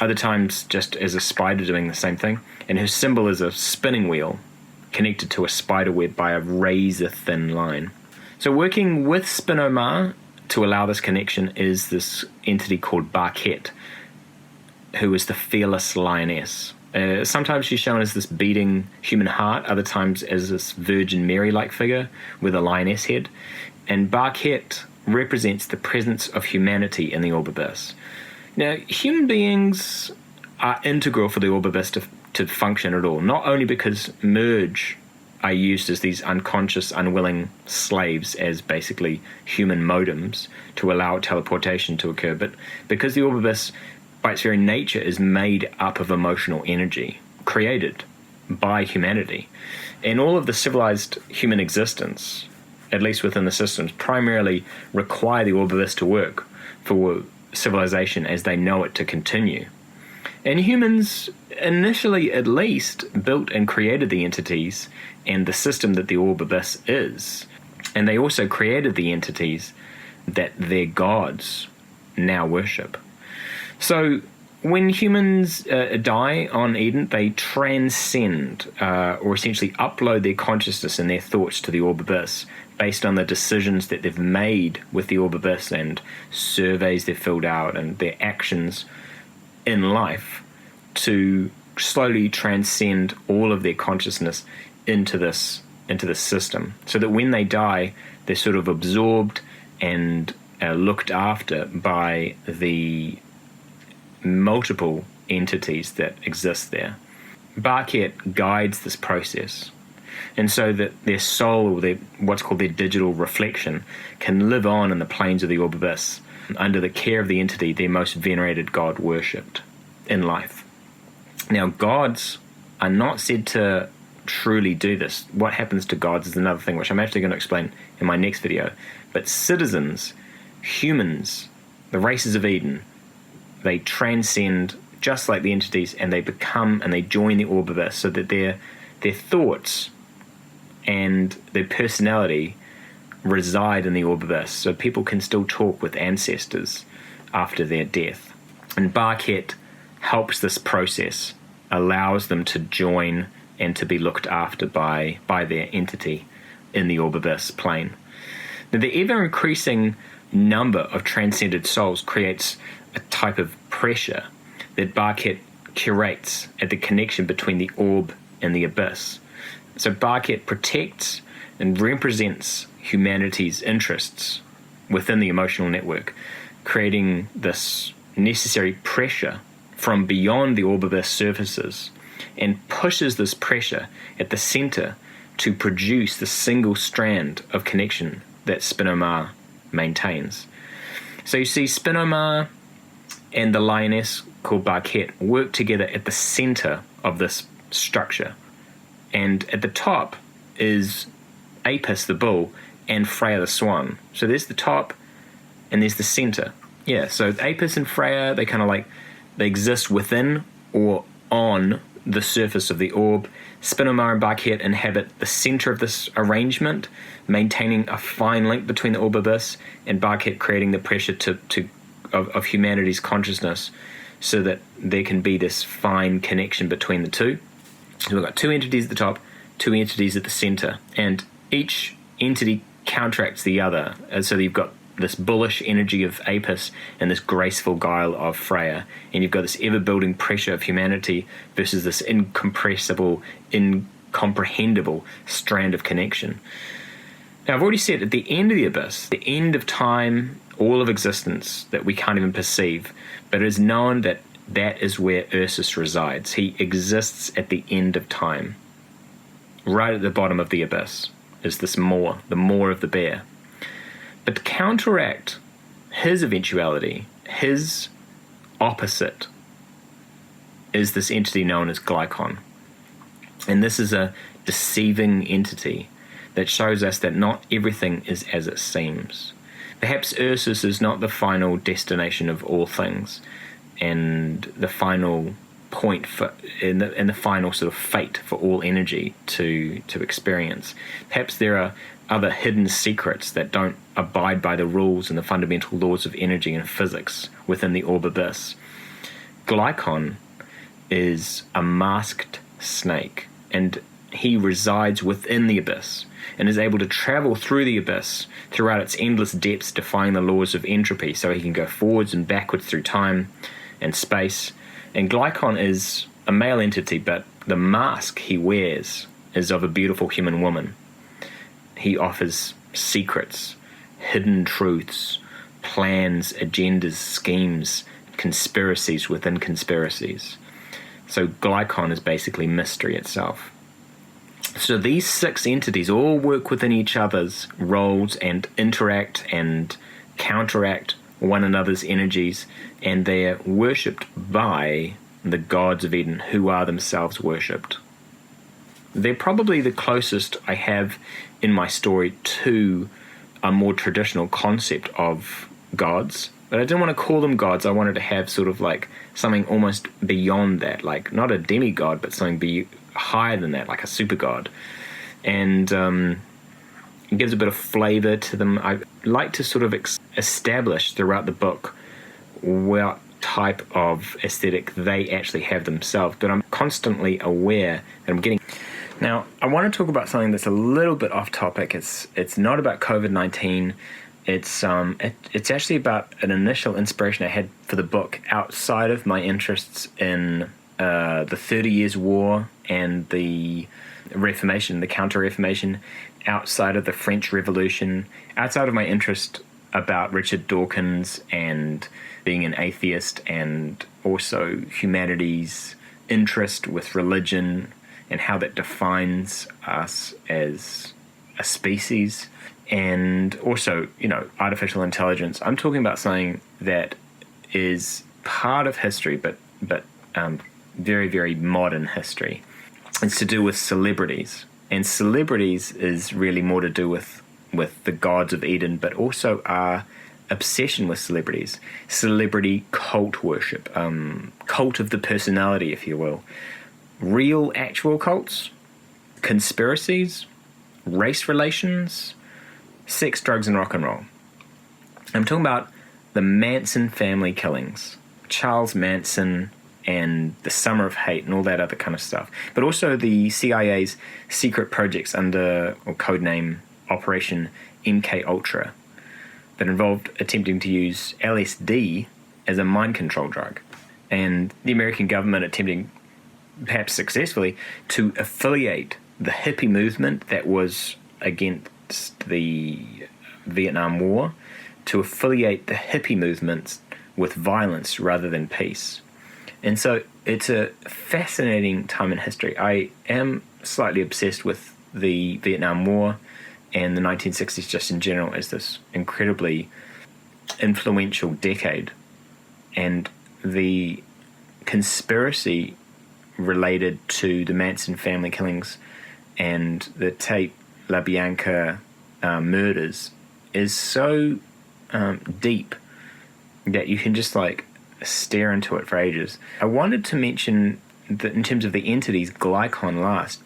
S1: other times just as a spider doing the same thing. And her symbol is a spinning wheel connected to a spider web by a razor-thin line. So working with Spino-Ma to allow this connection is this entity called Barket, who is the fearless lioness. Sometimes she's shown as this beating human heart, other times as this Virgin Mary-like figure with a lioness head. And Barket represents the presence of humanity in the orb abyss. Now, human beings are integral for the orb abyss to function at all, not only because merge are used as these unconscious, unwilling slaves as basically human modems to allow teleportation to occur, but because the orb abyss, by its very nature, is made up of emotional energy created by humanity. And all of the civilized human existence, at least within the systems, primarily require the orb abyss to work for civilization as they know it to continue. And humans, initially at least, built and created the entities and the system that the orb abyss is. And they also created the entities that their gods now worship. So when humans die on Eden, they transcend or essentially upload their consciousness and their thoughts to the orb abyss based on the decisions that they've made with the orb abyss and surveys they've filled out and their actions in life to slowly transcend all of their consciousness into this system, so that when they die, they're sort of absorbed and looked after by the multiple entities that exist there. Barket guides this process, and so that their soul, or their what's called their digital reflection, can live on in the planes of the orb abyss under the care of the entity their most venerated god worshipped in life. Now, gods are not said to truly do this. What happens to gods is another thing, which I'm actually going to explain in my next video. But citizens, humans, the races of Eden, they transcend just like the entities, and they become and they join the orb abyss, so that their thoughts and their personality reside in the orb abyss, so people can still talk with ancestors after their death. And Barket helps this process, allows them to join and to be looked after by their entity in the orb abyss plane. Now, the ever-increasing number of transcended souls creates a type of pressure that Barket curates at the connection between the orb and the abyss. So Barket protects and represents humanity's interests within the emotional network, creating this necessary pressure from beyond the orb abyss surfaces, and pushes this pressure at the center to produce the single strand of connection that Spinomar maintains. So you see Spinomar and the lioness called Barket work together at the center of this structure. And at the top is Apis the bull and Freyja the swan. So there's the top and there's the center. Yeah, so Apis and Freyja, they exist within or on the surface of the orb. Spinomar and Barket inhabit the center of this arrangement, maintaining a fine link between the orb abyss, and Barket creating the pressure of humanity's consciousness so that there can be this fine connection between the two. So we've got two entities at the top, two entities at the center, and each entity counteracts the other. And so you've got this bullish energy of Apis and this graceful guile of Freyja, and you've got this ever-building pressure of humanity versus this incompressible, incomprehensible strand of connection. Now, I've already said at the end of the abyss, the end of time, all of existence that we can't even perceive, but it is known that that is where Ursus resides. He exists at the end of time. Right at the bottom of the abyss is this maw, the maw of the bear. But to counteract his eventuality, his opposite, is this entity known as Glycon. And this is a deceiving entity that shows us that not everything is as it seems. Perhaps Ursus is not the final destination of all things, and the final point in the final sort of fate for all energy to experience. Perhaps there are other hidden secrets that don't abide by the rules and the fundamental laws of energy and physics within the orb abyss. Glycon is a masked snake, and he resides within the abyss and is able to travel through the abyss throughout its endless depths, defying the laws of entropy, so he can go forwards and backwards through time and space. And Glycon is a male entity, but the mask he wears is of a beautiful human woman. He offers secrets, hidden truths, plans, agendas, schemes, conspiracies within conspiracies. So Glycon is basically mystery itself. So these six entities all work within each other's roles and interact and counteract one another's energies, and they're worshipped by the gods of Eden, who are themselves worshipped. They're probably the closest I have in my story to a more traditional concept of gods, but I didn't want to call them gods. I wanted to have sort of like something almost beyond that, like not a demigod, but something higher than that, like a super god. And it gives a bit of flavor to them. I like to sort of establish throughout the book what type of aesthetic they actually have themselves, but I'm constantly aware that I'm getting... Now, I want to talk about something that's a little bit off topic. It's not about COVID-19. It's actually about an initial inspiration I had for the book outside of my interests in the 30 Years' War and the Reformation, the Counter-Reformation, outside of the French Revolution, outside of my interest about Richard Dawkins and being an atheist, and also humanity's interest with religion and how that defines us as a species, and also, artificial intelligence. I'm talking about something that is part of history, but very, very modern history. It's to do with celebrities. And celebrities is really more to do with the gods of Eden, but also our obsession with celebrities. Celebrity cult worship, cult of the personality, if you will. Real, actual cults, conspiracies, race relations, sex, drugs, and rock and roll. I'm talking about the Manson family killings. Charles Manson and the Summer of Hate and all that other kind of stuff. But also the CIA's secret projects under, or codename Operation MK Ultra, that involved attempting to use LSD as a mind control drug. And the American government attempting, perhaps successfully, to affiliate the hippie movement that was against the Vietnam War, to affiliate the hippie movements with violence rather than peace. And so it's a fascinating time in history. I am slightly obsessed with the Vietnam War and the 1960s just in general as this incredibly influential decade. And the conspiracy related to the Manson family killings and the Tate LaBianca murders is so deep that you can just like stare into it for ages. I wanted to mention that in terms of the entities, Glycon last,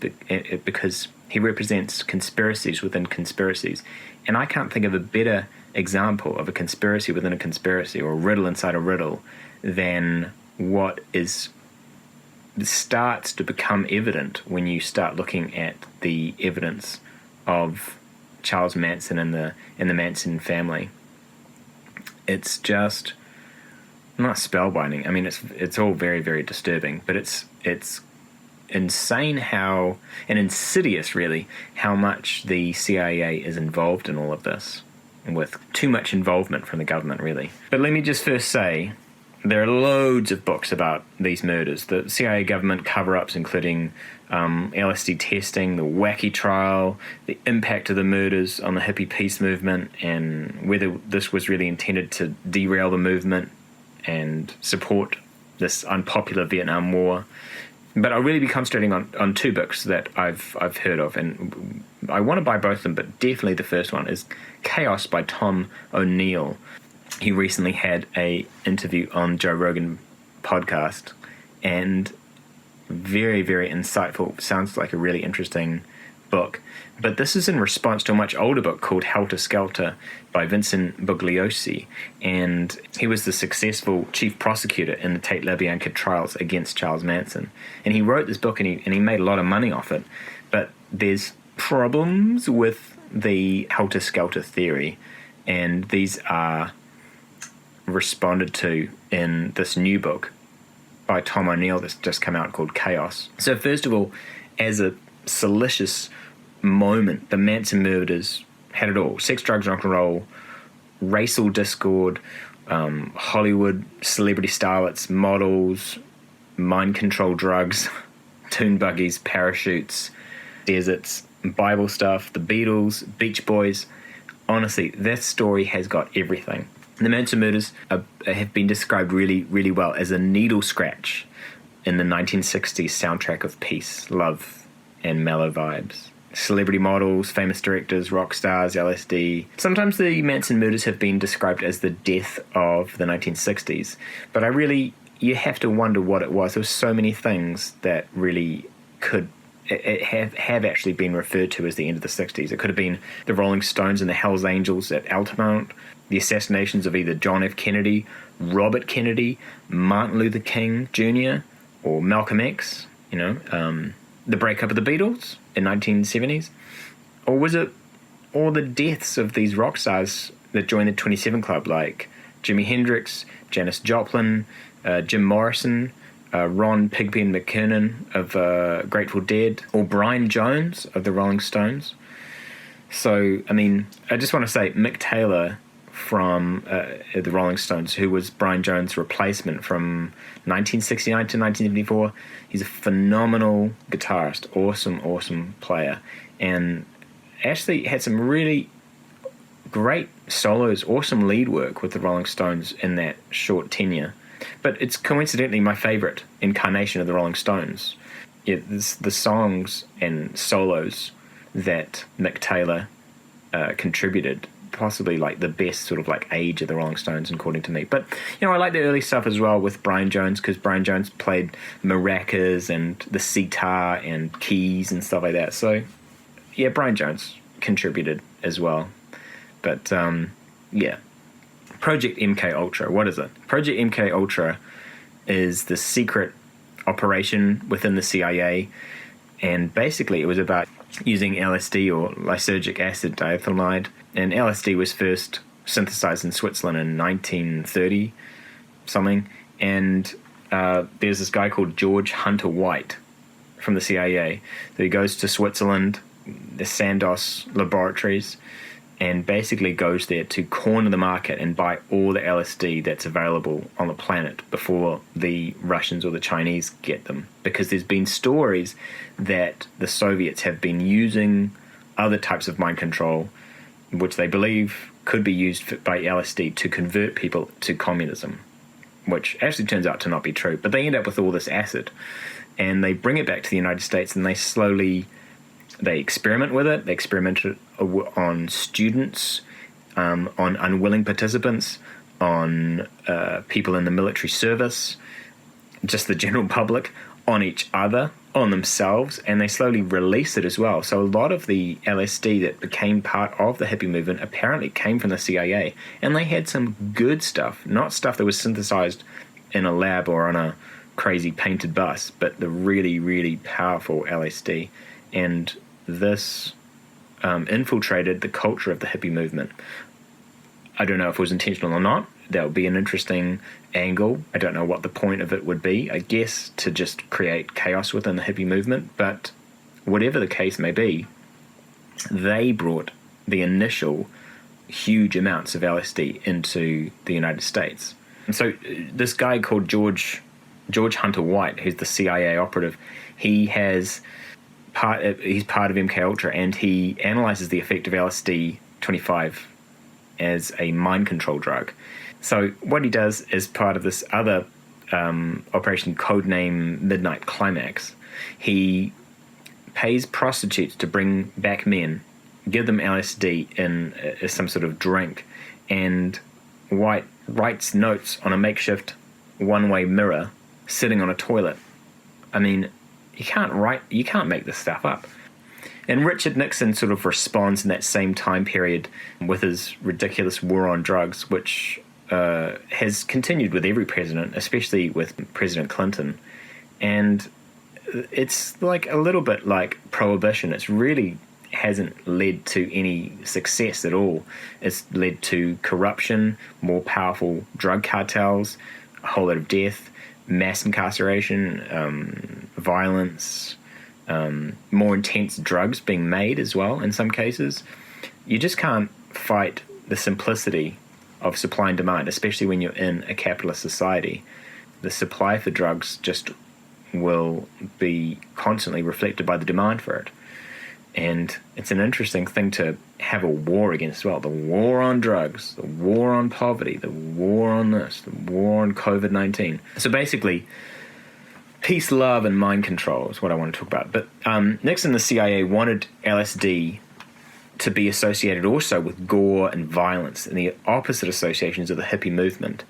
S1: because he represents conspiracies within conspiracies. And I can't think of a better example of a conspiracy within a conspiracy, or a riddle inside a riddle, than what starts to become evident when you start looking at the evidence of Charles Manson and the Manson family. It's just not spellbinding. I mean, it's all very, very disturbing, but it's insane how, and insidious really, how much the CIA is involved in all of this, with too much involvement from the government, really. But let me just first say, there are loads of books about these murders. The CIA government cover-ups, including LSD testing, the Wacky trial, the impact of the murders on the hippie peace movement, and whether this was really intended to derail the movement and support this unpopular Vietnam War. But I'll really be concentrating on two books that I've heard of, and I want to buy both of them, but definitely the first one is Chaos by Tom O'Neill. He recently had a interview on Joe Rogan podcast, and very, very insightful. Sounds like a really interesting book. But this is in response to a much older book called Helter Skelter by Vincent Bugliosi, and he was the successful chief prosecutor in the Tate LaBianca trials against Charles Manson. And he wrote this book, and he made a lot of money off it. But there's problems with the Helter Skelter theory, and these are responded to in this new book by Tom O'Neill that's just come out called Chaos. So first of all, as a salacious moment, the Manson murders had it all: sex, drugs, rock and roll, racial discord, Hollywood celebrity starlets, models, mind control drugs, tune buggies, parachutes, deserts, Bible stuff, the Beatles, Beach Boys. Honestly, that story has got everything. The Manson murders have been described really, really well as a needle scratch in the 1960s soundtrack of peace, love, and mellow vibes. Celebrity models, famous directors, rock stars, LSD. Sometimes the Manson murders have been described as the death of the 1960s, but you have to wonder what it was. There were so many things that really could have actually been referred to as the end of the 60s. It could have been the Rolling Stones and the Hells Angels at Altamont, the assassinations of either John F. Kennedy, Robert Kennedy, Martin Luther King Jr., or Malcolm X, the breakup of the Beatles in 1970s. Or was it all the deaths of these rock stars that joined the 27 Club, like Jimi Hendrix, Janis Joplin, Jim Morrison, Ron Pigpen McKernan of Grateful Dead, or Brian Jones of the Rolling Stones? So, I mean, I just want to say Mick Taylor from the Rolling Stones, who was Brian Jones' replacement from 1969 to 1974. He's a phenomenal guitarist, awesome player, and actually had some really great solos, awesome lead work with the Rolling Stones in that short tenure. But it's coincidentally my favorite incarnation of the Rolling Stones. It's the songs and solos that Mick Taylor contributed, possibly like the best sort of like age of the Rolling Stones, according to me. But I like the early stuff as well with Brian Jones, because Brian Jones played maracas and the sitar and keys and stuff like that. So yeah, Brian Jones contributed as well. But yeah, Project MK Ultra, what is it? Project MK Ultra is the secret operation within the CIA, and basically it was about using LSD, or lysergic acid diethylide, and LSD was first synthesized in Switzerland in 1930 something, and there's this guy called George Hunter White from the CIA. So he goes to Switzerland, the Sandoz laboratories, and basically goes there to corner the market and buy all the LSD that's available on the planet before the Russians or the Chinese get them. Because there's been stories that the Soviets have been using other types of mind control, which they believe could be used by LSD to convert people to communism, which actually turns out to not be true. But they end up with all this acid, and they bring it back to the United States, and they experiment with it. They experiment on students, on unwilling participants, on people in the military service, just the general public, on each other, on themselves, and they slowly release it as well. So a lot of the LSD that became part of the hippie movement apparently came from the CIA, and they had some good stuff, not stuff that was synthesized in a lab or on a crazy painted bus, but the really, really powerful LSD. And this infiltrated the culture of the hippie movement. I don't know if it was intentional or not. That would be an interesting angle. I don't know what the point of it would be. I guess to just create chaos within the hippie movement. But whatever the case may be, they brought the initial huge amounts of LSD into the United States. And so this guy called George Hunter White, who's the CIA operative, he's part of MK Ultra, and he analyzes the effect of LSD 25 as a mind control drug. So what he does is part of this other operation codename Midnight Climax. He pays prostitutes to bring back men, give them LSD in some sort of drink, and White writes notes on a makeshift one-way mirror sitting on a toilet. I mean, you can't make this stuff up. And Richard Nixon sort of responds in that same time period with his ridiculous war on drugs, which has continued with every president, especially with President Clinton. And it's like a little bit like prohibition. It's really hasn't led to any success at all. It's led to corruption, more powerful drug cartels, a whole lot of death, mass incarceration, violence, more intense drugs being made as well in some cases. You just can't fight the simplicity of supply and demand, especially when you're in a capitalist society. The supply for drugs just will be constantly reflected by the demand for it. And it's an interesting thing to have a war against as well. The war on drugs, the war on poverty, the war on this, the war on COVID-19. So basically, peace, love, and mind control is what I want to talk about. But Nixon and the CIA wanted LSD to be associated also with gore and violence and the opposite associations of the hippie movement.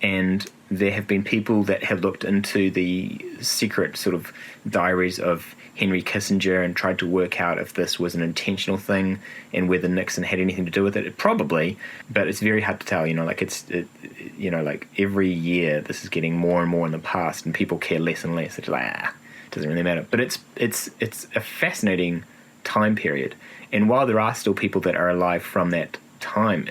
S1: And there have been people that have looked into the secret sort of diaries of Henry Kissinger and tried to work out if this was an intentional thing and whether Nixon had anything to do with it. Probably, but it's very hard to tell. Like every year this is getting more and more in the past, and people care less and less. It's like, it doesn't really matter. But it's a fascinating time period, and while there are still people that are alive from that time,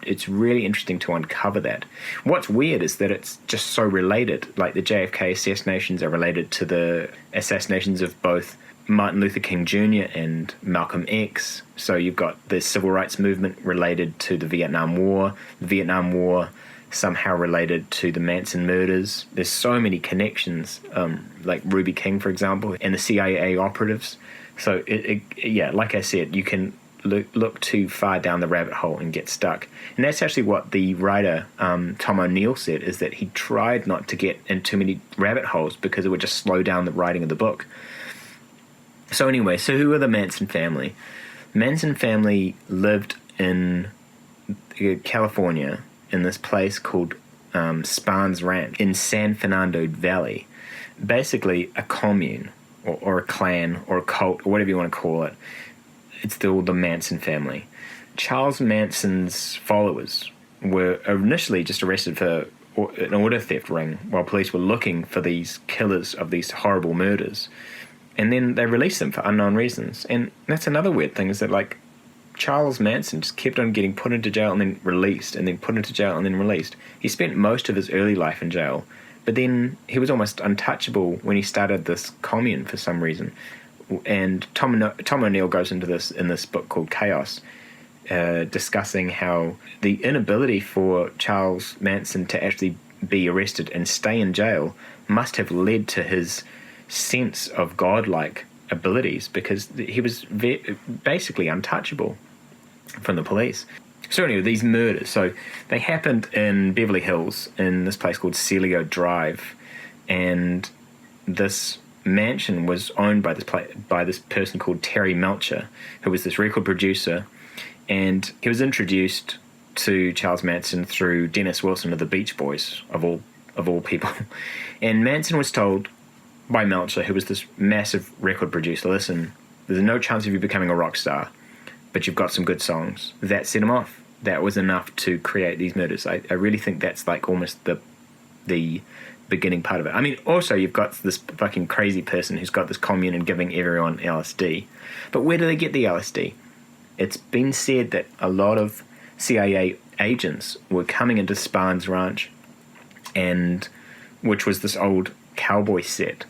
S1: it's really interesting to uncover that. What's weird is that it's just so related. Like the JFK assassinations are related to the assassinations of both Martin Luther King Jr. and Malcolm X. So you've got the civil rights movement related to the Vietnam War. The Vietnam War somehow related to the Manson murders. There's so many connections, like Ruby King, for example, and the CIA operatives. So like I said, you can look too far down the rabbit hole and get stuck. And that's actually what the writer Tom O'Neill said, is that he tried not to get in too many rabbit holes because it would just slow down the writing of the book. So anyway, so who are the Manson family? Manson family lived in California in this place called Spahns Ranch in San Fernando Valley. Basically a commune or a clan or a cult or whatever you want to call it. It's still the Manson family. Charles Manson's followers were initially just arrested for an order theft ring while police were looking for these killers of these horrible murders. And then they released them for unknown reasons. And that's another weird thing, is that, like, Charles Manson just kept on getting put into jail and then released, and then put into jail and then released. He spent most of his early life in jail, but then he was almost untouchable when he started this commune for some reason. And Tom O'Neill goes into this in this book called Chaos, discussing how the inability for Charles Manson to actually be arrested and stay in jail must have led to his sense of godlike abilities, because he was basically untouchable from the police. So anyway, these murders, so they happened in Beverly Hills in this place called Celio Drive, and this mansion was owned by this person called Terry Melcher, who was this record producer, and he was introduced to Charles Manson through Dennis Wilson of the Beach Boys, of all people. And Manson was told by Melcher, who was this massive record producer, listen, there's no chance of you becoming a rock star, but you've got some good songs. That set him off. That was enough to create these murders. I really think that's like almost the beginning part of it. I mean, also you've got this fucking crazy person who's got this commune and giving everyone LSD. But where do they get the LSD? It's been said that a lot of CIA agents were coming into Spahn's ranch, and which was this old cowboy set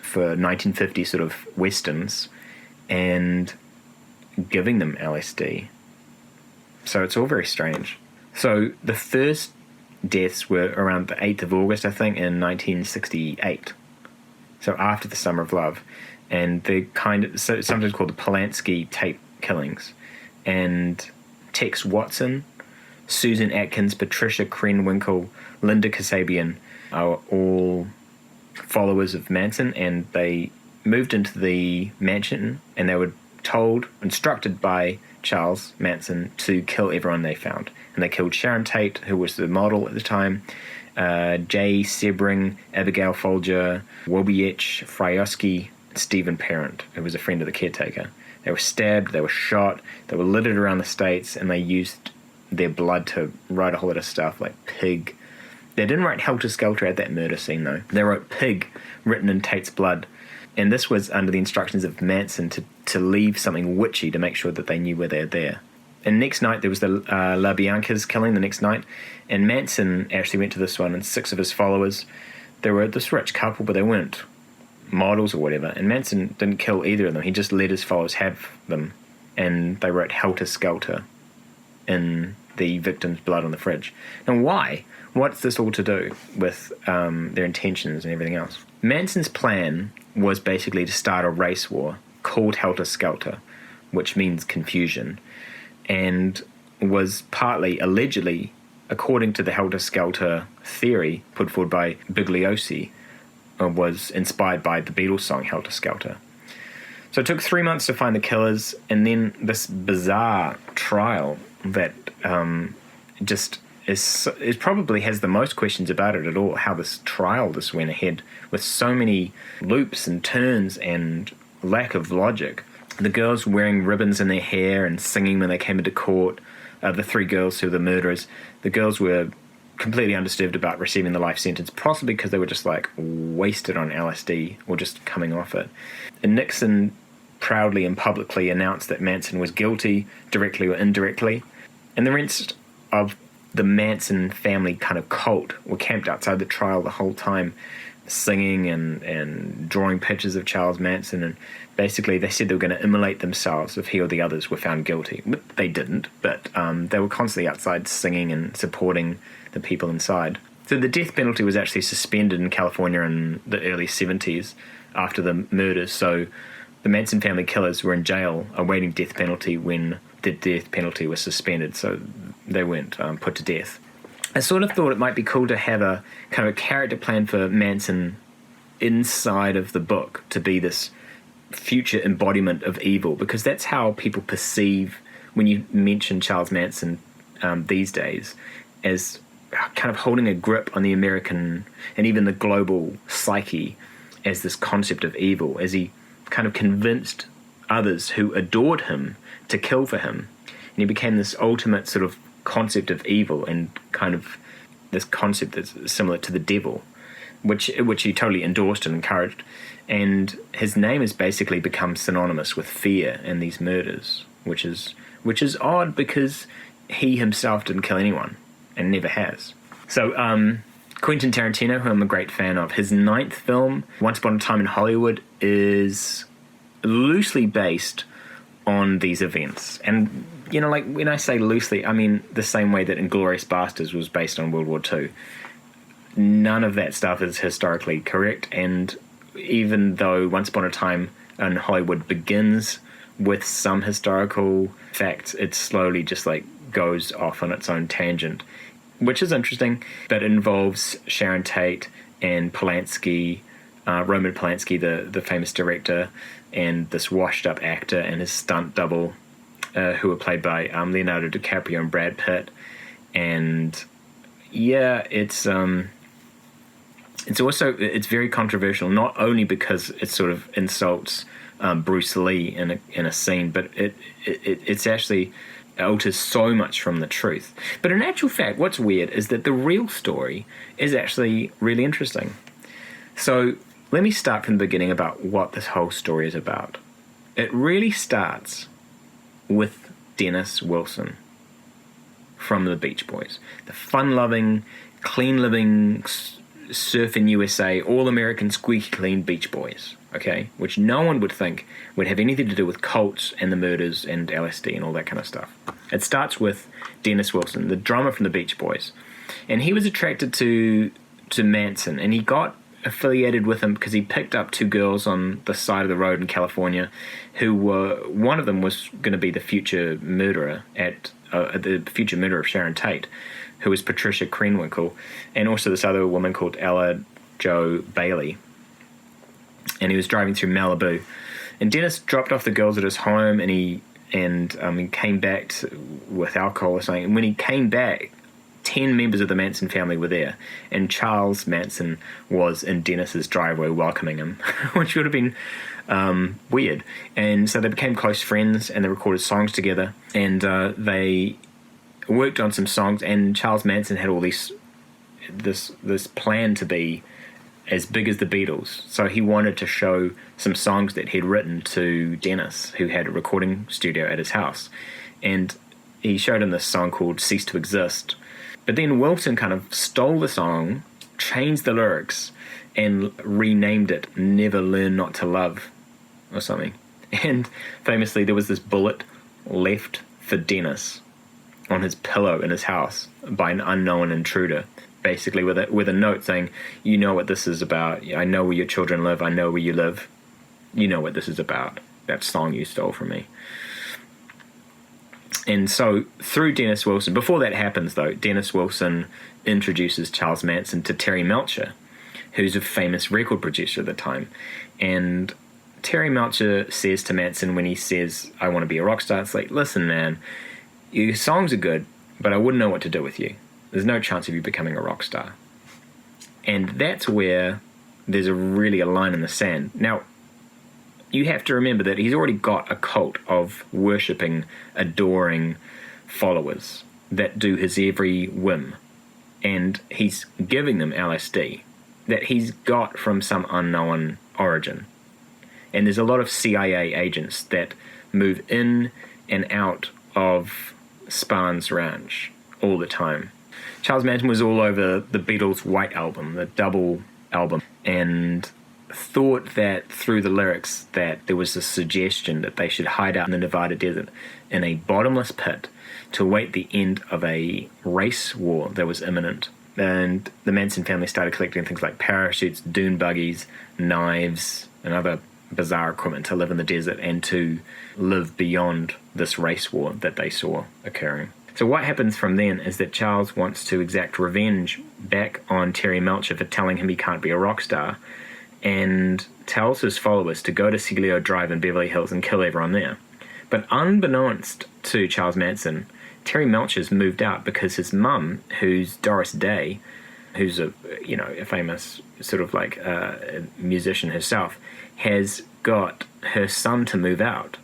S1: for 1950 sort of westerns, and giving them LSD. So it's all very strange. So the first deaths were around the 8th of August, I think, in 1968. So after the Summer of Love. And they're sometimes called the Polanski tape killings. And Tex Watson, Susan Atkins, Patricia Krenwinkel, Linda Kasabian are all followers of Manson, and they moved into the mansion, and they were instructed by Charles Manson to kill everyone they found. And they killed Sharon Tate, who was the model at the time, Jay Sebring, Abigail Folger, W.H. Freyja, Stephen Parent, who was a friend of the caretaker. They were stabbed, they were shot, they were littered around the States, and they used their blood to write a whole lot of stuff like pig. They didn't write Helter Skelter at that murder scene, though. They wrote pig written in Tate's blood. And this was under the instructions of Manson to leave something witchy to make sure that they knew where they were there. And next night, there was the La Bianca's killing the next night. And Manson actually went to this one, and 6 of his followers, they were this rich couple, but they weren't models or whatever. And Manson didn't kill either of them. He just let his followers have them. And they wrote Helter Skelter in the victim's blood on the fridge. Now, why? What's this all to do with their intentions and everything else? Manson's plan was basically to start a race war called Helter Skelter, which means confusion, and was partly, allegedly, according to the Helter Skelter theory put forward by Bugliosi, was inspired by the Beatles song Helter Skelter. So it took 3 months to find the killers, and then this bizarre trial that it probably has the most questions about it at all, how this trial just went ahead with so many loops and turns and lack of logic. The girls wearing ribbons in their hair and singing when they came into court, the 3 girls who were the murderers, the girls were completely undisturbed about receiving the life sentence, possibly because they were just like wasted on LSD or just coming off it. And Nixon proudly and publicly announced that Manson was guilty, directly or indirectly, and the rest of the Manson family kind of cult were camped outside the trial the whole time, singing and drawing pictures of Charles Manson, and basically they said they were going to immolate themselves if he or the others were found guilty. But they didn't, but they were constantly outside singing and supporting the people inside. So the death penalty was actually suspended in California in the early 70s after the murders, so the Manson family killers were in jail awaiting death penalty when the death penalty was suspended, so they weren't put to death. I sort of thought it might be cool to have a kind of a character plan for Manson inside of the book to be this future embodiment of evil, because that's how people perceive when you mention Charles Manson these days, as kind of holding a grip on the American and even the global psyche as this concept of evil, as he kind of convinced others who adored him to kill for him. And he became this ultimate sort of concept of evil and kind of this concept that's similar to the devil, which he totally endorsed and encouraged. And his name has basically become synonymous with fear and these murders, which is odd because he himself didn't kill anyone and never has. So Quentin Tarantino, who I'm a great fan of, his 9th film, Once Upon a Time in Hollywood, is loosely based on these events. And, you know, like when I say loosely, I mean the same way that Inglourious Basterds was based on World War II. None of that stuff is historically correct, and even though Once Upon a Time in Hollywood begins with some historical facts, it slowly just like goes off on its own tangent, which is interesting. But it involves Sharon Tate and Polanski, Roman Polanski, the famous director, and this washed-up actor and his stunt double, who were played by Leonardo DiCaprio and Brad Pitt. And yeah, it's very controversial, not only because it sort of insults Bruce Lee in a scene, but it's actually alters so much from the truth. But in actual fact, what's weird is that the real story is actually really interesting. So let me start from the beginning about what this whole story is about. It really starts with Dennis Wilson from the Beach Boys, the fun-loving, clean-living, surfing USA, all-American, squeaky clean Beach Boys, okay? Which no one would think would have anything to do with cults and the murders and LSD and all that kind of stuff. It starts with Dennis Wilson, the drummer from the Beach Boys. And he was attracted to Manson, and he got affiliated with him because he picked up 2 girls on the side of the road in California who were, one of them was going to be the future murderer of Sharon Tate, who was Patricia Krenwinkel, and also this other woman called Ella Jo Bailey. And he was driving through Malibu, and Dennis dropped off the girls at his home, and he came back with alcohol or something. And when he came back, 10 members of the Manson family were there, and Charles Manson was in Dennis's driveway welcoming him, which would have been weird. And so they became close friends, and they recorded songs together, and they worked on some songs. And Charles Manson had all this plan to be as big as the Beatles, so he wanted to show some songs that he'd written to Dennis, who had a recording studio at his house, and he showed him this song called Cease to Exist. But then Wilson kind of stole the song, changed the lyrics, and renamed it Never Learn Not to Love or something. And famously, there was this bullet left for Dennis on his pillow in his house by an unknown intruder, basically with a note saying, you know what this is about. I know where your children live. I know where you live. You know what this is about. That song you stole from me. And so through Dennis Wilson, before that happens though, Dennis Wilson introduces Charles Manson to Terry Melcher, who's a famous record producer at the time. And Terry Melcher says to Manson when he says, I want to be a rock star, it's like, listen man, your songs are good, but I wouldn't know what to do with you. There's no chance of you becoming a rock star. And that's where there's a line in the sand. Now, you have to remember that he's already got a cult of worshipping, adoring followers that do his every whim. And he's giving them LSD that he's got from some unknown origin. And there's a lot of CIA agents that move in and out of Spahn's ranch all the time. Charles Manson was all over the Beatles' White Album, the double album, and thought that through the lyrics that there was a suggestion that they should hide out in the Nevada desert in a bottomless pit to await the end of a race war that was imminent. And the Manson family started collecting things like parachutes, dune buggies, knives, and other bizarre equipment to live in the desert and to live beyond this race war that they saw occurring. So what happens from then is that Charles wants to exact revenge back on Terry Melcher for telling him he can't be a rock star, and tells his followers to go to Ciglio Drive in Beverly Hills and kill everyone there. But unbeknownst to Charles Manson, Terry Melcher's moved out because his mum, who's Doris Day, who's a famous sort of like musician herself, has got her son to move out.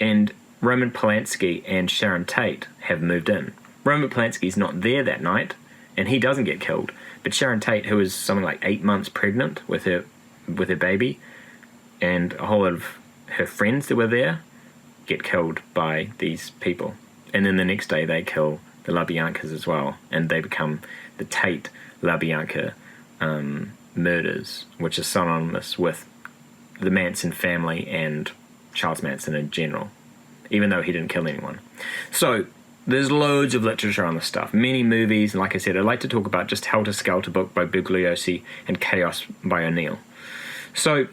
S1: And Roman Polanski and Sharon Tate have moved in. Roman Polanski's not there that night and he doesn't get killed. But Sharon Tate, who is something like 8 months pregnant with her baby, and a whole lot of her friends that were there, get killed by these people. And then the next day they kill the LaBiancas as well, and they become the Tate LaBianca murders, which is synonymous with the Manson family and Charles Manson in general, even though he didn't kill anyone. So there's loads of literature on this stuff, many movies, and like I said, I'd like to talk about just Helter Skelter book by Bugliosi and Chaos by O'Neill. So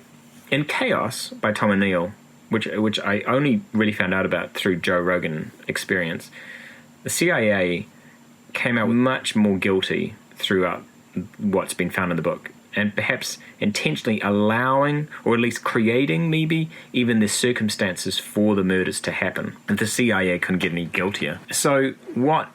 S1: in Chaos by Tom O'Neill, which I only really found out about through Joe Rogan Experience, the CIA came out much more guilty throughout what's been found in the book, and perhaps intentionally allowing, or at least creating maybe, even the circumstances for the murders to happen. And the CIA couldn't get any guiltier. So what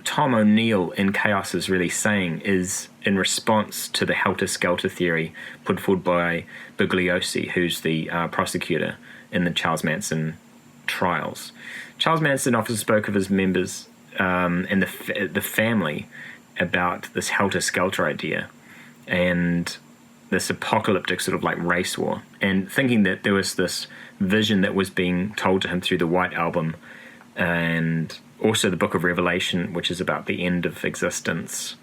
S1: Tom O'Neill in Chaos is really saying is, in response to the helter-skelter theory put forward by Bugliosi, who's the prosecutor in the Charles Manson trials. Charles Manson often spoke of his members and the family about this helter-skelter idea and this apocalyptic sort of like race war, and thinking that there was this vision that was being told to him through the White Album and also the Book of Revelation, which is about the end of existence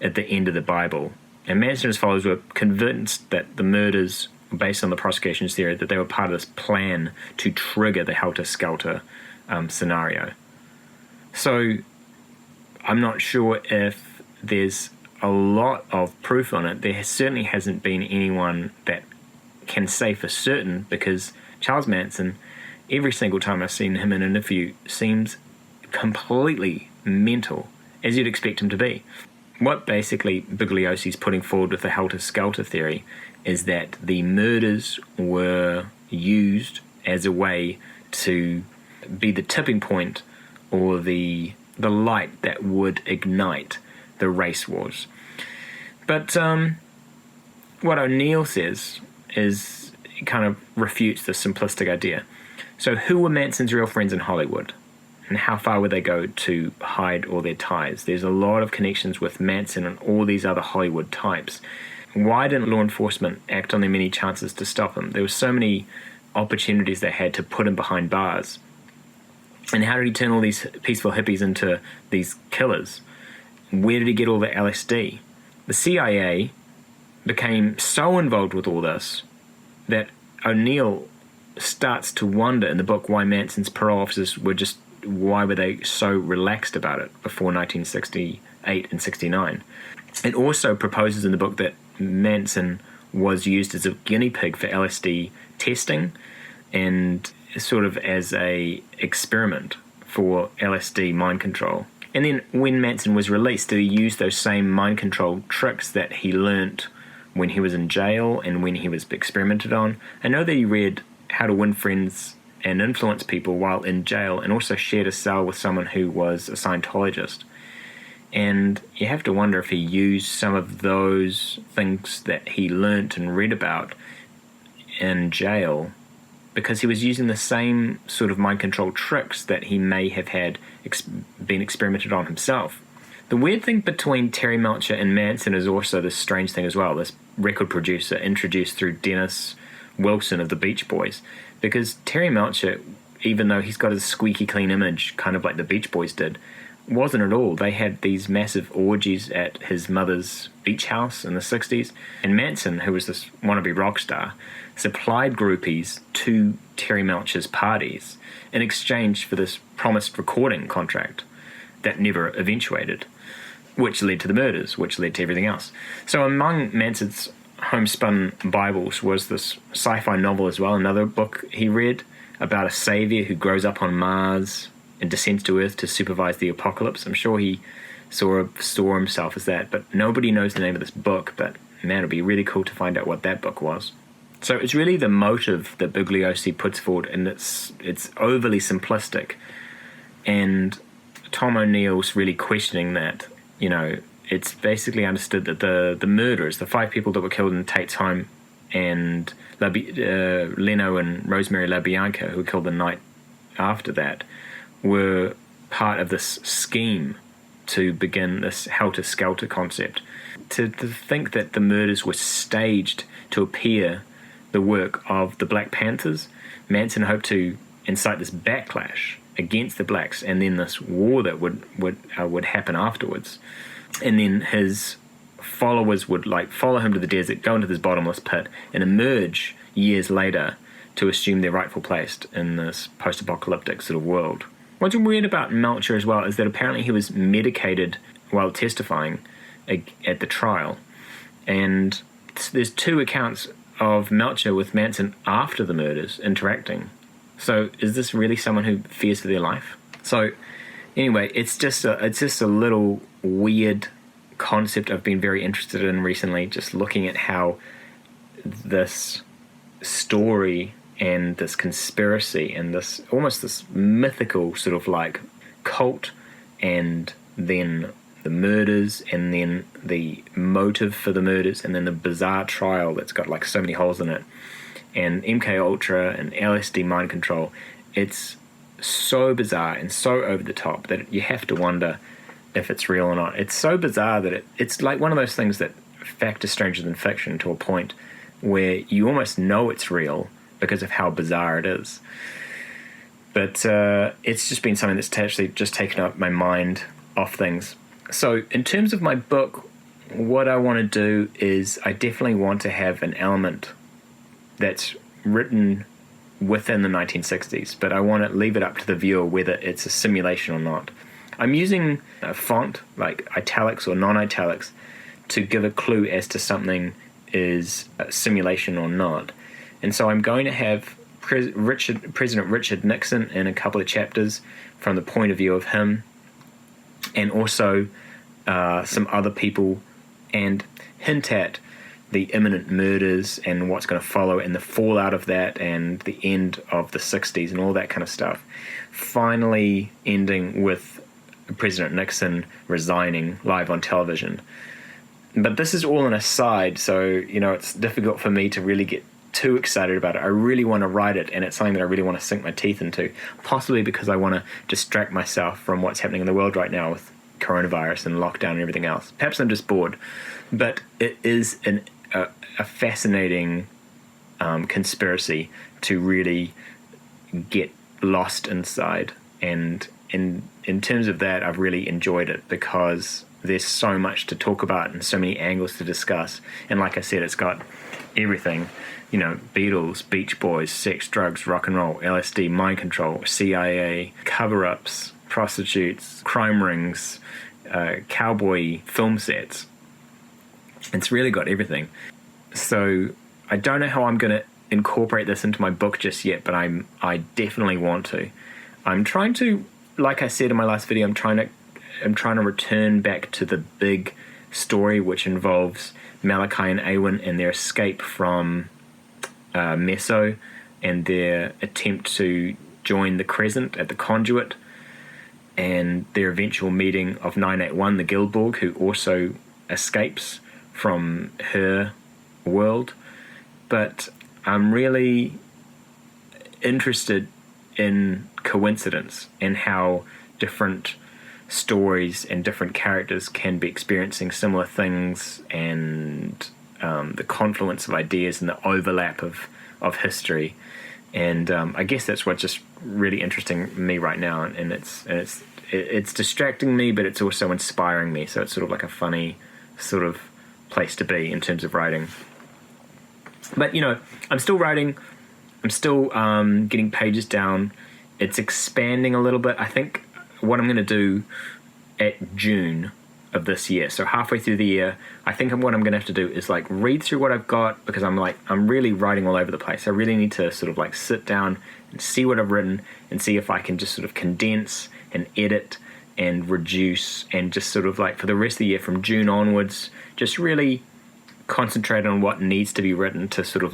S1: at the end of the Bible. And Manson and his followers were convinced that the murders, based on the prosecution's theory, that they were part of this plan to trigger the helter-skelter scenario. So I'm not sure if there's a lot of proof on it. There certainly hasn't been anyone that can say for certain, because Charles Manson, every single time I've seen him in an interview, seems completely mental, as you'd expect him to be. What basically Bugliosi's putting forward with the helter-skelter theory is that the murders were used as a way to be the tipping point, or the light that would ignite the race wars. But what O'Neill says is, it kind of refutes this simplistic idea. So who were Manson's real friends in Hollywood? And how far would they go to hide all their ties? There's a lot of connections with Manson and all these other Hollywood types. Why didn't law enforcement act on their many chances to stop him? There were so many opportunities they had to put him behind bars. And how did he turn all these peaceful hippies into these killers? Where did he get all the LSD? The CIA became so involved with all this that O'Neill starts to wonder in the book why Manson's parole officers why were they so relaxed about it before 1968 and 69. It also proposes in the book that Manson was used as a guinea pig for LSD testing, and sort of as a experiment for LSD mind control. And then when Manson was released, did he use those same mind control tricks that he learnt when he was in jail and when he was experimented on? I know that he read How to Win Friends and Influence People while in jail, and also shared a cell with someone who was a Scientologist. And you have to wonder if he used some of those things that he learnt and read about in jail, because he was using the same sort of mind control tricks that he may have had been experimented on himself. The weird thing between Terry Melcher and Manson is also this strange thing as well, this record producer introduced through Dennis Wilson of the Beach Boys, because Terry Melcher, even though he's got a squeaky clean image, kind of like the Beach Boys did, wasn't at all. They had these massive orgies at his mother's beach house in the 60s, and Manson, who was this wannabe rock star, supplied groupies to Terry Melcher's parties in exchange for this promised recording contract that never eventuated, which led to the murders, which led to everything else. So among Manson's homespun Bibles was this sci-fi novel as well, another book he read about a savior who grows up on Mars and descends to Earth to supervise the apocalypse. I'm sure he saw himself as that, but nobody knows the name of this book. But man, it'd be really cool to find out what that book was. So it's really the motive that Bugliosi puts forward, and it's overly simplistic. And Tom O'Neill's really questioning that. You know, it's basically understood that the murderers, the 5 people that were killed in Tate's home, and Leno and Rosemary LaBianca, who were killed the night after that, were part of this scheme to begin this helter-skelter concept. To think that the murders were staged to appear the work of the Black Panthers, Manson hoped to incite this backlash against the blacks, and then this war that would happen afterwards. And then his followers would follow him to the desert, go into this bottomless pit, and emerge years later to assume their rightful place in this post-apocalyptic sort of world. What's weird about Melcher as well is that apparently he was medicated while testifying at the trial, and there's 2 accounts of Melcher with Manson after the murders interacting. So is this really someone who fears for their life? So anyway, it's just a little weird concept I've been very interested in recently, just looking at how this story and this conspiracy and this almost this mythical sort of cult, and then the murders, and then the motive for the murders, and then the bizarre trial that's got so many holes in it, and MK Ultra and LSD mind control. It's so bizarre and so over the top that you have to wonder if it's real or not. It's so bizarre that it's like one of those things that fact is stranger than fiction, to a point where you almost know it's real because of how bizarre it is. But it's just been something that's actually just taken up my mind off things. So in terms of my book, what I want to do is I definitely want to have an element that's written within the 1960s, but I want to leave it up to the viewer whether it's a simulation or not. I'm using a font like italics or non-italics to give a clue as to something is a simulation or not. And so I'm going to have President Richard Nixon in a couple of chapters from the point of view of him, and also some other people, and hint at the imminent murders and what's going to follow and the fallout of that and the end of the 60s and all that kind of stuff. Finally ending with President Nixon resigning live on television. But this is all an aside, so, it's difficult for me to really get too excited about it. I really want to write it, and it's something that I really want to sink my teeth into, possibly because I want to distract myself from what's happening in the world right now with coronavirus and lockdown and everything else. Perhaps I'm just bored, but it is a fascinating conspiracy to really get lost inside, and in terms of that, I've really enjoyed it because there's so much to talk about and so many angles to discuss. And like I said, it's got everything, Beatles, Beach Boys, sex, drugs, rock and roll, LSD, mind control, CIA, cover-ups, prostitutes, crime rings, cowboy film sets. It's really got everything. So I don't know how I'm going to incorporate this into my book just yet, but I definitely want to. I'm trying to, like I said in my last video, I'm trying to return back to the big story, which involves Malachi and Awen and their escape from Messo and their attempt to join the Crescent at the Conduit, and their eventual meeting of 981, the Guildborg, who also escapes from her world. But I'm really interested in coincidence and how different stories and different characters can be experiencing similar things, and the confluence of ideas and the overlap of history. And I guess that's what's just really interesting me right now, and it's distracting me, but it's also inspiring me. So it's sort of like a funny sort of place to be in terms of writing. But I'm still writing. I'm still getting pages down. It's expanding a little bit. I think what I'm going to do at June of this year, so halfway through the year, I think what I'm going to have to do is read through what I've got, because I'm really writing all over the place. I really need to sort of sit down and see what I've written and see if I can just sort of condense and edit and reduce, and just sort of for the rest of the year from June onwards, just really concentrate on what needs to be written to sort of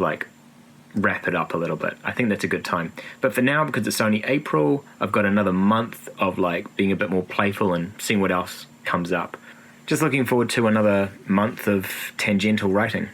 S1: wrap it up a little bit. I think that's a good time. But for now, because it's only April, I've got another month of being a bit more playful and seeing what else comes up. Just looking forward to another month of tangential writing.